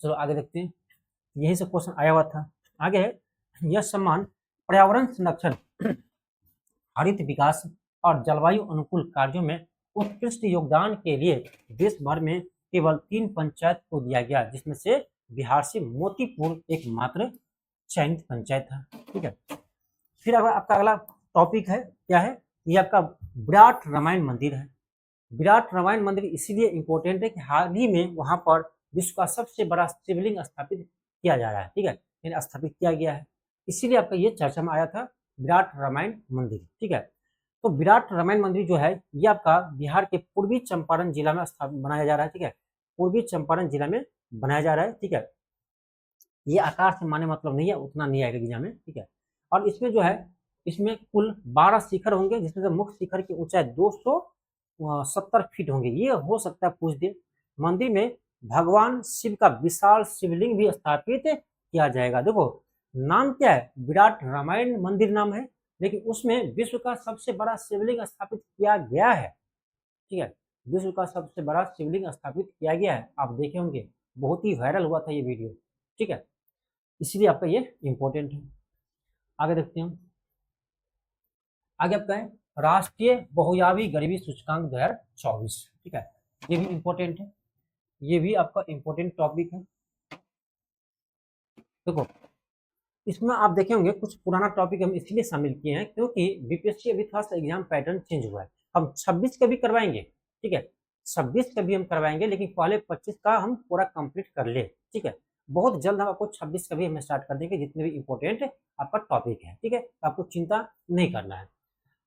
चलो आगे देखते हैं। यही से क्वेश्चन आया हुआ था। आगे है, यह सम्मान पर्यावरण संरक्षण, हरित विकास और जलवायु अनुकूल कार्यों में उत्कृष्ट योगदान के लिए देश भर में केवल 3 पंचायत को दिया गया, जिसमें से बिहार से मोतीपुर एकमात्र चयनित पंचायत था। ठीक है, फिर आपका अगला टॉपिक है क्या है? ये आपका विराट रामायण मंदिर है। विराट रामायण मंदिर इसीलिए इंपॉर्टेंट है कि हाल ही में वहां पर विश्व का सबसे बड़ा शिवलिंग स्थापित किया जा रहा है। ठीक है, स्थापित किया गया है, इसीलिए आपका ये चर्चा में आया था विराट रामायण मंदिर। ठीक है, तो विराट रामायण मंदिर जो है ये आपका बिहार के पूर्वी चंपारण जिला में स्थापित बनाया जा रहा है। ठीक है, पूर्वी चंपारण जिला में बनाया जा रहा है। ठीक है, ये आकार से माने मतलब नहीं है, उतना नहीं आएगा एग्जाम में। ठीक है, और इसमें जो है इसमें कुल 12 शिखर होंगे, जिसमें से मुख्य शिखर की ऊंचाई 270 फीट होंगे। ये हो सकता है पूछ दे। मंदिर में भगवान शिव का विशाल शिवलिंग भी स्थापित किया जाएगा। देखो नाम क्या है? विराट रामायण मंदिर नाम है, लेकिन उसमें विश्व का सबसे बड़ा शिवलिंग स्थापित किया गया है। ठीक है, विश्व का सबसे बड़ा शिवलिंग स्थापित किया गया है। आप देखे होंगे, बहुत ही वायरल हुआ था ये वीडियो। ठीक है, इसीलिए आपका ये इंपॉर्टेंट है। आगे देखते हैं, आगे आपका है राष्ट्रीय बहुआयामी गरीबी सूचकांक 2024। ठीक है, ये भी इंपॉर्टेंट है, ये भी आपका इंपॉर्टेंट टॉपिक है। देखो इसमें आप देखे होंगे कुछ पुराना टॉपिक हम इसलिए शामिल किए हैं क्योंकि बीपीएससी अभी थोड़ा सा एग्जाम पैटर्न चेंज हुआ है। हम 26 का भी करवाएंगे, ठीक है, 26 का भी हम करवाएंगे, लेकिन पहले 25 का हम पूरा कंप्लीट कर ले। ठीक है, बहुत जल्द हम आपको 26 का भी हम स्टार्ट कर देंगे, जितने भी इंपॉर्टेंट आपका टॉपिक है। ठीक है, तो आपको चिंता नहीं करना है।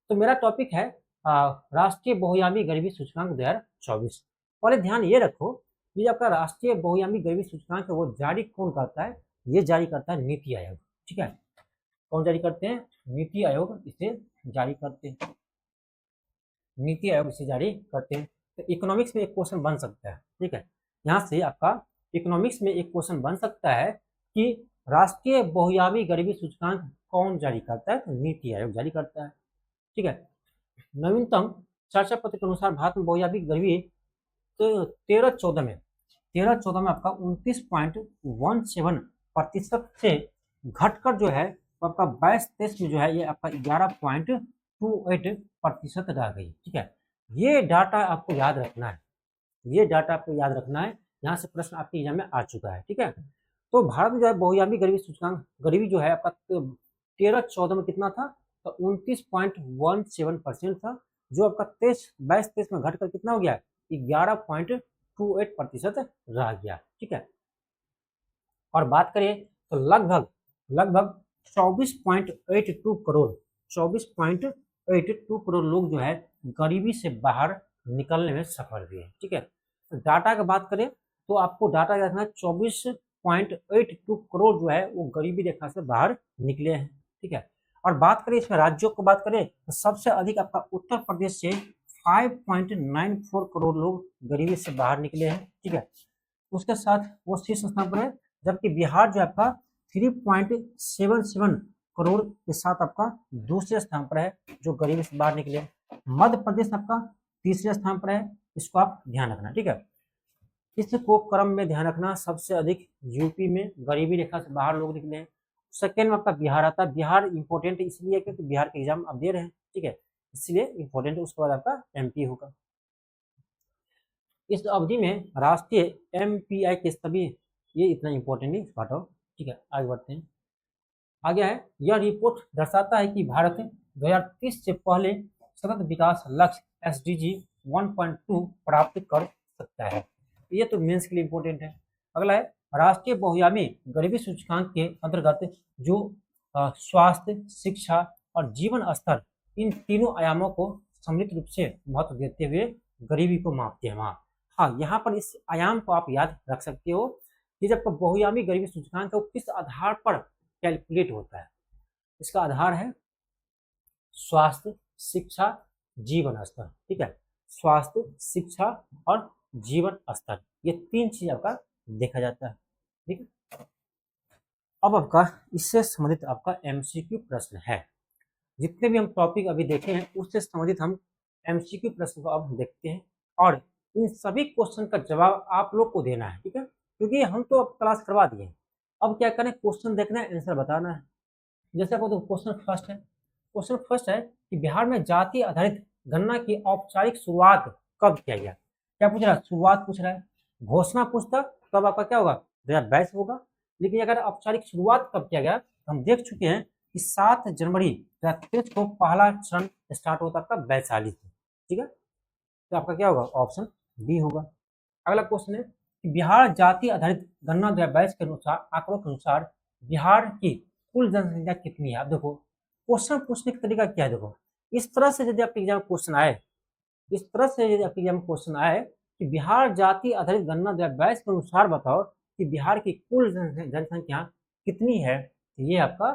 तो मेरा टॉपिक है राष्ट्रीय बहुआयामी गरीबी सूचकांक 2024। पहले ध्यान ये रखो कि आपका राष्ट्रीय बहुआयामी गरीबी सूचकांक है वो जारी कौन करता है? ये जारी करता है नीति आयोग। ठीक है, कौन जारी करते हैं? नीति आयोग इसे जारी करते हैं, नीति आयोग इसे जारी करते हैं। तो इकोनॉमिक्स में एक क्वेश्चन बन सकता है। ठीक है, यहाँ से आपका इकोनॉमिक्स में एक क्वेश्चन बन सकता है कि राष्ट्रीय बहुआयामी गरीबी सूचकांक कौन जारी करता है? तो नीति आयोग जारी करता है। ठीक है, नवीनतम चर्चा पत्र के अनुसार भारत में बहुआयामी गरीबी तो 13-14 में आपका 29.17% से घटकर जो है आपका 22-23 में जो है ये आपका 11.28% रह गई। ठीक है, ये डाटा आपको याद रखना है, ये डाटा आपको याद रखना है, यहाँ से प्रश्न आपके एग्जाम में आ चुका है। ठीक है, तो भारत में जो है बहुआयामी गरीबी सूचकांक गरीबी जो है आपका 13-14 में कितना था? तो 29.17% था, जो आपका 22-23 में घटकर कितना हो गया? 11.28% रह गया। ठीक है, और बात करें तो लगभग 24.82 करोड़ 24.82 करोड़ लोग जो है गरीबी से बाहर निकलने में सफल हुए। ठीक है, डाटा की बात करें तो आपको डाटा याद रखना है 24.82 करोड़ जो है वो गरीबी रेखा से बाहर निकले हैं। ठीक है, और बात करें इसमें राज्यों को बात करें तो सबसे अधिक आपका उत्तर प्रदेश से 5.94 करोड़ लोग गरीबी से बाहर निकले हैं। ठीक है, उसके साथ वो शीर्ष स्थान पर है, जबकि बिहार जो आपका 3.77 करोड़ के साथ आपका दूसरे स्थान पर है जो गरीबी से बाहर निकले। मध्य प्रदेश आपका तीसरे स्थान पर है, इसको आप ध्यान रखना। ठीक है, इसको क्रम में ध्यान रखना, सबसे अधिक यूपी में गरीबी रेखा से बाहर लोग निकले हैं। सेकेंड में आपका बिहार आता है। बिहार इंपॉर्टेंट इसलिए क्योंकि बिहार के एग्जाम आप दे रहे हैं। ठीक है, इसलिए इंपॉर्टेंट है। उसके बाद आपका एमपी होगा। इस अवधि में राष्ट्रीय एमपीआई के सभी, ये इतना इंपॉर्टेंट नहीं हटाओ। ठीक है, आगे बढ़ते हैं। आगे है यह रिपोर्ट दर्शाता है कि भारत 2030 से पहले सतत विकास लक्ष्य एसडीजी 1.2 प्राप्त कर सकता है। ये तो मेंस के लिए इंपॉर्टेंट है। अगला है राष्ट्रीय बहुआयामी गरीबी सूचकांक के अंतर्गत जो स्वास्थ्य, शिक्षा और जीवन स्तर, इन तीनों आयामों को सम्मिलित रूप से महत्व देते हुए गरीबी को मापते हैं वहाँ। हाँ, यहाँ पर इस आयाम को आप याद रख सकते हो कि जब बहुआयामी गरीबी सूचकांक है वो किस आधार पर कैलकुलेट होता है। इसका आधार है स्वास्थ्य, शिक्षा, जीवन स्तर। ठीक है, स्वास्थ्य, शिक्षा और जीवन स्तर, ये तीन चीज आपका देखा जाता है। ठीक है, अब आपका इससे संबंधित आपका एमसीक्यू प्रश्न है। जितने भी हम टॉपिक अभी देखे हैं उससे संबंधित हम एमसीक्यू प्रश्न को अब देखते हैं, और इन सभी क्वेश्चन का जवाब आप लोग को देना है। ठीक है, क्योंकि हम तो अब क्लास करवा दिए, अब क्या करें, क्वेश्चन देखना है, आंसर बताना है। जैसे आपको क्वेश्चन फर्स्ट है, क्वेश्चन फर्स्ट है कि बिहार में जाति आधारित गणना की औपचारिक शुरुआत कब किया गया? क्या पूछ रहा है? शुरुआत पूछ रहा है। घोषणा पूछता तब आपका क्या होगा? 2022 होगा। लेकिन अगर औपचारिक शुरुआत कब किया गया, हम देख चुके हैं कि 7 जनवरी 2023 को पहला चरण स्टार्ट होता आपका वैशाली से। ठीक है, तो आपका क्या होगा? ऑप्शन बी होगा। अगला क्वेश्चन है कि बिहार जाति आधारित गणना 2022 के अनुसार, आंकड़ों के अनुसार बिहार की कुल जनसंख्या कितनी है? आप देखो क्वेश्चन पूछने का तरीका क्या है। देखो इस तरह से यदि आपके एग्जाम क्वेश्चन आए, इस तरह से यदि आपके एग्जाम क्वेश्चन आए कि बिहार जाति आधारित गणना 2022 के अनुसार बताओ कि बिहार की कुल जनसंख्या कितनी है, तो ये आपका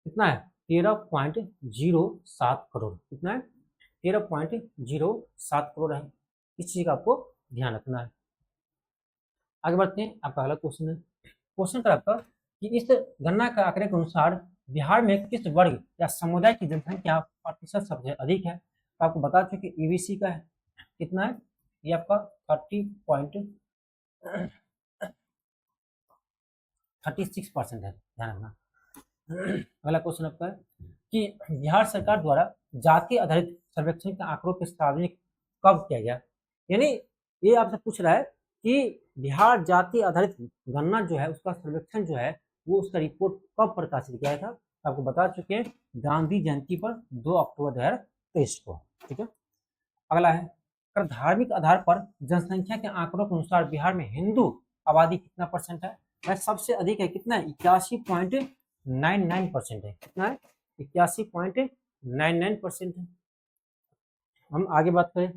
कितना है? 13.07 करोड़। कितना है? 13.07 करोड़ है। इस चीज का आपको ध्यान रखना है। आगे बढ़ते हैं, आपका अगला क्वेश्चन है। क्वेश्चन का आपका कि इस गणना के आंकड़े के अनुसार बिहार में किस वर्ग या समुदाय की जनसंख्या प्रतिशत सबसे अधिक है? तो आपको बता चुके ईबीसी का है। कितना है? ये आपका 30 36% है, ध्यान रखना। अगला क्वेश्चन आपका है कि बिहार सरकार द्वारा जाति आधारित सर्वेक्षण के आंकड़ों के सार्वजनिक कब किया गया। यानी ये आपसे पूछ रहा है कि बिहार जाति आधारित गणना जो है उसका सर्वेक्षण जो है वो उसका रिपोर्ट कब प्रकाशित किया था। आपको बता चुके हैं गांधी जयंती पर 2 अक्टूबर 2023 को। ठीक है, अगला है अगर धार्मिक आधार पर जनसंख्या के आंकड़ों के अनुसार बिहार में हिंदू आबादी कितना परसेंट है। वह सबसे अधिक है, कितना है, 81.99% है। कितना है, 81.99% है। हम आगे बात करें,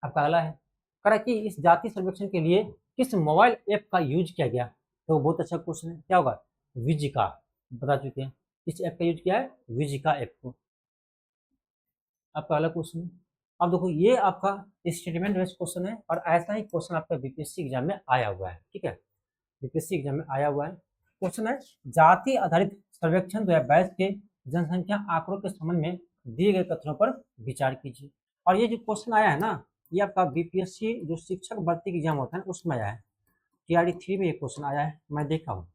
आपका अगला है करा कि इस जाति सर्वेक्षण के लिए किस मोबाइल ऐप का यूज किया गया। तो बहुत अच्छा क्वेश्चन है, क्या होगा, विजिका, बता चुके हैं इस ऐप का यूज किया है, विजिका ऐप को। आपका अगला क्वेश्चन है, अब देखो ये आपका स्टेटमेंट बेस्ड क्वेश्चन है और ऐसा ही क्वेश्चन आपका बीपीएससी एग्जाम में आया हुआ है। ठीक है, बीपीएससी एग्जाम में आया हुआ है। क्वेश्चन है जाति आधारित सर्वेक्षण 2022 के जनसंख्या आंकड़ों के संबंध में दिए गए कथनों पर विचार कीजिए। और ये जो क्वेश्चन आया है ना, ये आपका बीपीएससी जो शिक्षक भर्ती एग्जाम होता है उसमें आया है। टीआरडी 3 में ये क्वेश्चन आया है, मैं देखा हूँ।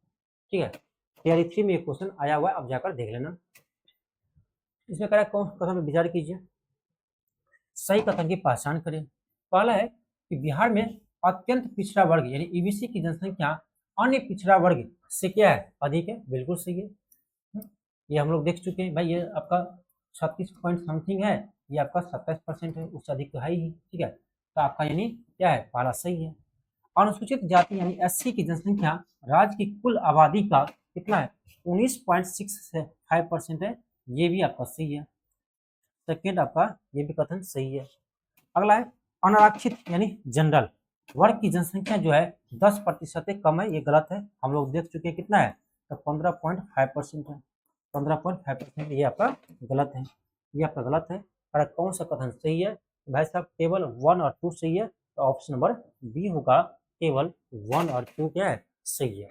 ठीक है, टीआरडी 3 में ये क्वेश्चन आया हुआ है, आप जाकर देख लेना। इसमें कह रहा है कौन कथन में विचार कीजिए, सही कथन की पहचान करें। पहला है कि बिहार में अत्यंत पिछड़ा वर्ग यानी ईबीसी की जनसंख्या अन्य पिछड़ा वर्ग से क्या है, अधिक है, बिल्कुल सही है। ये हम लोग देख चुके हैं भाई, ये आपका 36 पॉइंट समथिंग है, ये आपका 27% है, उससे अधिक तो है ही। ठीक है, तो आपका यानी क्या है, पहला सही है। अनुसूचित जाति यानी एससी की जनसंख्या राज्य की कुल आबादी का कितना है, 19.65% है, ये भी आपका सही है। सेकेंड आपका ये भी कथन सही है। अगला है अनारक्षित यानी जनरल वर्ग की जनसंख्या जो है 10% से कम है, ये गलत है, हम लोग देख चुके हैं कितना है, तो 15.5% है, 15.5%, ये आपका गलत है, ये आपका गलत है। और कौन सा कथन सही है, भाई साहब केवल 1 और 2 सही है, तो ऑप्शन नंबर बी होगा, केवल 1 और 2 क्या है, सही है,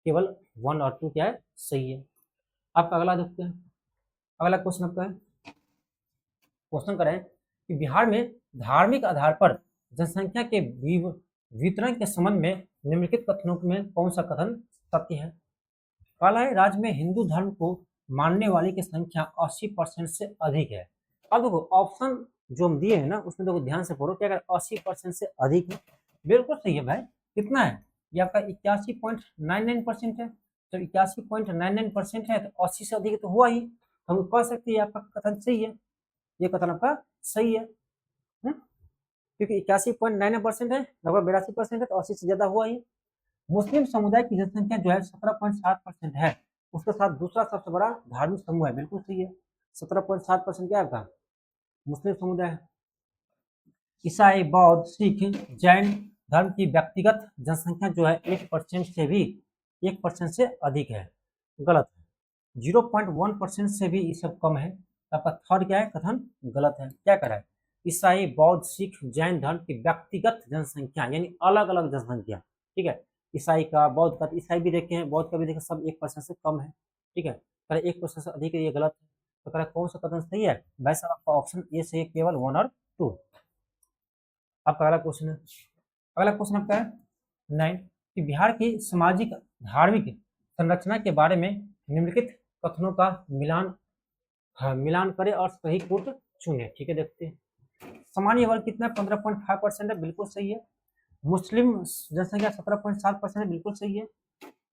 केवल 1 और 2 क्या है, सही है। आपका अगला देखते हैं, अगला क्वेश्चन आपका है, क्वेश्चन करें कि बिहार में धार्मिक आधार पर जनसंख्या के वितरण के संबंध में निम्नलिखित कथनों में कौन सा कथन सत्य है। पहला है राज्य में हिंदू धर्म को मानने वाले की संख्या 80% से अधिक है। अब देखो ऑप्शन जो हम दिए हैं ना उसमें देखो ध्यान से पढ़ो, क्या अगर 80% से अधिक है, बिल्कुल सही है भाई। कितना है, ये आपका 81.99% है, जब 81.99% है तो 80 से अधिक तो हुआ ही, हम कह सकते हैं आपका कथन सही है, ये कथन आपका सही है। क्योंकि 81.99% है, लगभग 82% है, तो 80 से ज्यादा हुआ ही। मुस्लिम समुदाय की जनसंख्या जो है 17.7% है, उसके साथ दूसरा सबसे बड़ा धार्मिक समूह है, बिल्कुल सही है, 17.7% क्या है आपका मुस्लिम समुदाय। ईसाई, बौद्ध, सिख, जैन धर्म की व्यक्तिगत जनसंख्या जो है 1% से अधिक है, गलत है। 0.1% से भी ये सब कम है, आपका थर्ड क्या है कथन गलत है। क्या कह रहा है, ईसाई, बौद्ध, सिख, जैन धर्म की व्यक्तिगत जनसंख्या यानी अलग अलग जनसंख्या। ठीक है, ईसाई का, बौद्ध का, ईसाई भी देखे हैं, बौद्ध का भी देखे, सब 1% से कम है। ठीक है, कह 1% से अधिक है, ये गलत है। तो कह कौन सा कथन सही है, वैसा आपका ऑप्शन ए सही है, केवल 1 और 2। आपका अगला क्वेश्चन है, अगला क्वेश्चन आपका है 9 कि बिहार की सामाजिक धार्मिक संरचना के बारे में निम्नलिखित कथनों का मिलान करें और सही कोट चुने। ठीक है, देखते हैं। सामान्य वर्ग कितना 15.5% है, बिल्कुल सही है। मुस्लिम जनसंख्या 17.7% है, बिल्कुल सही है।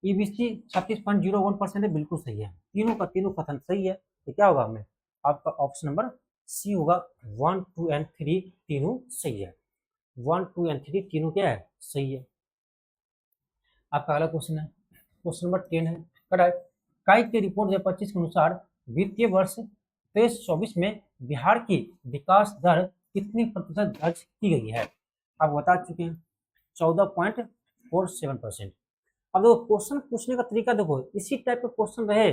ईबीसी 36.01% है, बिल्कुल सही है। तीनों का तीनों कथन सही है, तो क्या होगा हमें, आपका ऑप्शन नंबर सी होगा, 1, 2 एंड 3 तीनों सही है। 1, 2 एंड 3 तीनों क्या है, सही है। आपका अगला क्वेश्चन है, क्वेश्चन नंबर 10 है, करेक्ट। काई की रिपोर्ट 2025 के अनुसार वित्तीय वर्ष 23-24 में बिहार की विकास दर कितनी प्रतिशत दर्ज की गई है। आप बता चुके हैं 14.47%। अब देखो क्वेश्चन पूछने का तरीका देखो, इसी टाइप का क्वेश्चन रहे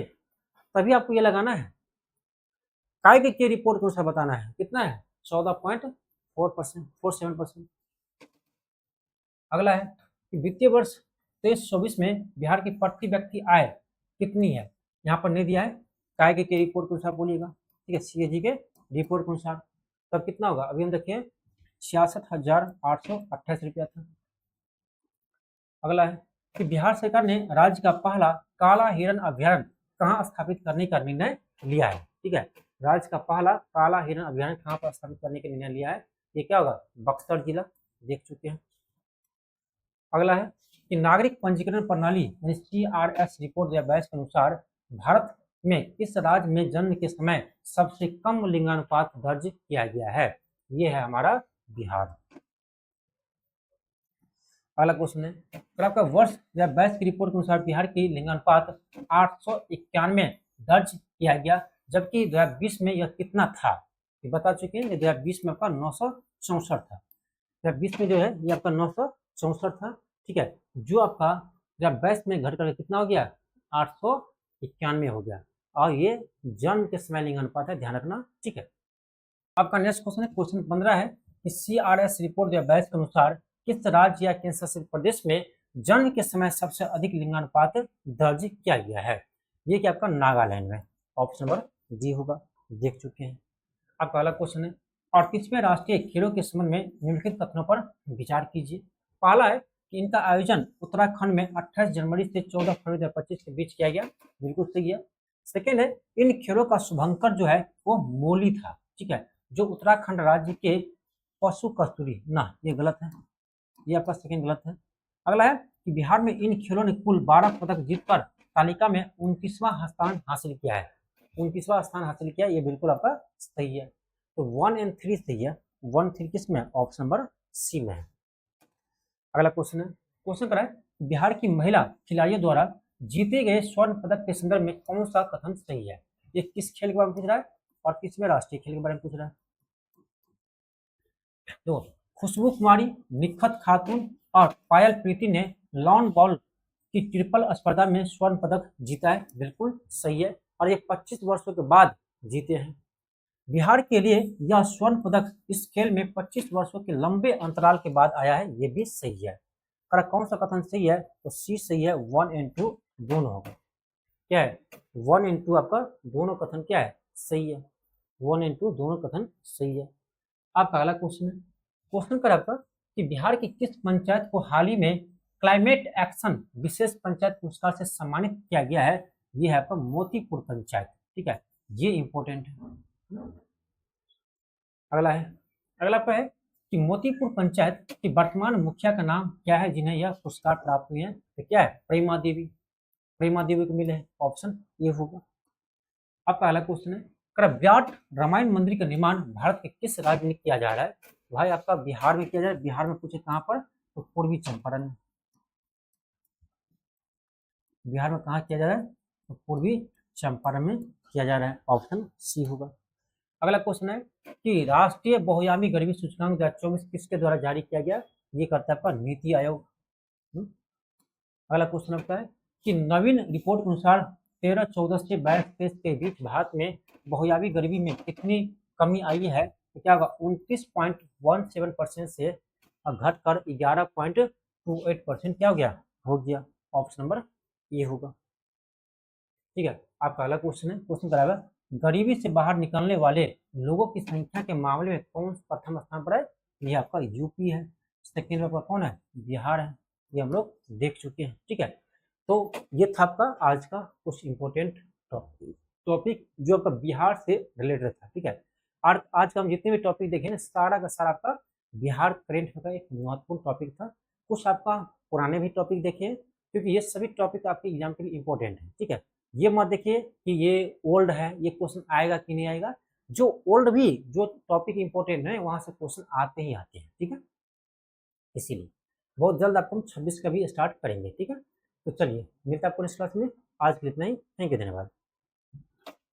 तभी आपको ये लगाना है। काय की रिपोर्ट के अनुसार बताना है, कितना है 14.47%। अगला है कि वित्तीय वर्ष 23-24 में बिहार की प्रति व्यक्ति आय कितनी है, यहाँ पर नहीं दिया है, काय के रिपोर्ट के अनुसार बोलिएगा। ठीक है, सीएजी के रिपोर्ट के अनुसार तब कितना होगा, अभी हम देखिए 66,828 रुपया था। अगला है कि बिहार सरकार ने राज्य का पहला काला हिरण अभ्यारण्य कहाँ स्थापित करने का निर्णय लिया है। ठीक है, राज्य का पहला काला हिरण अभ्यारण्य कहाँ पर स्थापित करने का निर्णय लिया है, ये क्या होगा, बक्सर जिला, देख चुके हैं। अगला है कि नागरिक पंजीकरण प्रणाली यानी CRS रिपोर्ट या बैच के अनुसार भारत में किस राज्य में जन्म के समय सबसे कम लिंगानुपात दर्ज किया गया है, ये है हमारा बिहार। अगला क्वेश्चन है, अगर आपका वर्ष या बैच की रिपोर्ट के अनुसार बिहार की लिंगानुपात 891 दर्ज किया गया, जबकि 2020 में यह कितना था, ये बता चुके हैं। 2020 में आपका 964 था, 2020 में जो है ये आपका 964 था। ठीक है, जो आपका जब बैच में घट कर कितना हो गया, 891 हो गया, और ये जन्म के समय लिंगानुपात है, ध्यान रखना। ठीक है, आपका नेक्स्ट क्वेश्चन है, क्वेश्चन 15 है कि CRS रिपोर्ट या बैच के अनुसार किस राज्य या केंद्र शासित प्रदेश में जन्म के समय सबसे अधिक लिंगानुपात दर्ज किया गया है, ये क्या आपका नागालैंड में, ऑप्शन नंबर डी होगा, देख चुके हैं। आपका अगला क्वेश्चन है, 38वें राष्ट्रीय खेलों के संबंध में निम्नलिखित कथनों पर विचार कीजिए। पहला है कि इनका आयोजन उत्तराखंड में 28 जनवरी से 14 फरवरी 2025 के बीच किया गया, बिल्कुल सही है। सेकेंड है, इन खेलों का शुभंकर जो है वो मोली था। ठीक है, जो उत्तराखंड राज्य के पशु कस्तूरी ना, ये गलत है, ये आपका सेकेंड गलत है। अगला है कि बिहार में इन खेलों ने कुल 12 पदक जीतकर तालिका में 29वां स्थान हासिल किया है, 29वां स्थान हासिल किया, ये बिल्कुल आपका सही है। तो 1 और 3 सही है, 1 3 किस में, ऑप्शन नंबर सी में है। अगला क्वेश्चन है, क्वेश्चन करा है बिहार की महिला खिलाड़ियों द्वारा जीते गए स्वर्ण पदक के संदर्भ में कौन सा कथन सही है, ये किस खेल के बारे में पूछ रहा है, और किसमें राष्ट्रीय खेल के बारे में पूछ रहा है। तो खुशबू कुमारी, निखत खातून और पायल प्रीति ने लॉन बॉल की ट्रिपल स्पर्धा में स्वर्ण पदक जीता है, बिल्कुल सही है, और ये 25 वर्षों के बाद जीते हैं। बिहार के लिए यह स्वर्ण पदक इस खेल में 25 वर्षों के लंबे अंतराल के बाद आया है, ये भी सही है। अगर कौन सा कथन सही है, तो सी सही है, 1 और 2 दोनों होगा। क्या है, 1 और 2 आपका दोनों कथन क्या है, सही है, 1 और 2 दोनों कथन सही है। आपका अगला क्वेश्चन है, क्वेश्चन कर आपका कि बिहार की किस पंचायत को हाल ही में क्लाइमेट एक्शन विशेष पंचायत पुरस्कार से सम्मानित किया गया है, ये है आपका मोतीपुर पंचायत। ठीक है, ये इंपॉर्टेंट है। अगला है, अगला पे है कि मोतीपुर पंचायत की वर्तमान मुखिया का नाम क्या है जिन्हें यह पुरस्कार प्राप्त हुए हैं, तो क्या है, प्रेमा देवी, प्रेमा देवी को मिले हैं, ऑप्शन ये होगा। आपका अगला क्वेश्चन है, विराट रामायण मंदिर का निर्माण भारत के किस राज्य में किया जा रहा है, भाई आपका बिहार में किया जा रहा है। बिहार में पूछे कहाँ पर, तो पूर्वी चंपारण में, बिहार में कहाँ किया जा रहा है, तो पूर्वी चंपारण में किया जा रहा है, ऑप्शन सी होगा। अगला क्वेश्चन है कि राष्ट्रीय बहुआयामी गरीबी सूचकांक 2024 किसके द्वारा जारी किया गया, ये करता है आपका नीति आयोग। अगला क्वेश्चन आपका है कि नवीन रिपोर्ट के अनुसार 13-14 से 22-23 के बीच भारत में बहुआयामी गरीबी में कितनी कमी आई है, तो क्या होगा, 29.17% से घटकर 11.28% क्या हो गया, ऑप्शन नंबर ए होगा। ठीक है, आपका अगला क्वेश्चन है, क्वेश्चन कराएगा गरीबी से बाहर निकलने वाले लोगों की संख्या के मामले में कौन प्रथम स्थान पर है, यह आपका यूपी है। सेकेंड आपका कौन है, बिहार है, ये हम लोग देख चुके हैं। ठीक है, तो ये था आपका आज का कुछ इंपॉर्टेंट टॉपिक जो आपका बिहार से रिलेटेड था। ठीक है, और आज का हम जितने भी टॉपिक देखे ना, सारा का सारा आपका बिहार करेंट का एक महत्वपूर्ण टॉपिक था। कुछ आपका पुराने भी टॉपिक देखे, क्योंकि ये सभी टॉपिक आपके एग्जाम के लिए इंपॉर्टेंट है। ठीक है, ये मत देखिए कि ये ओल्ड है, ये क्वेश्चन आएगा कि नहीं आएगा, जो ओल्ड भी जो टॉपिक इंपॉर्टेंट है वहां से क्वेश्चन आते ही आते हैं। ठीक है, इसीलिए बहुत जल्द आपको हम 26 का भी स्टार्ट करेंगे। ठीक है, तो चलिए मिलता है आपको नेक्स्ट क्लास में, आज के लिए इतना ही, थैंक यू, धन्यवाद।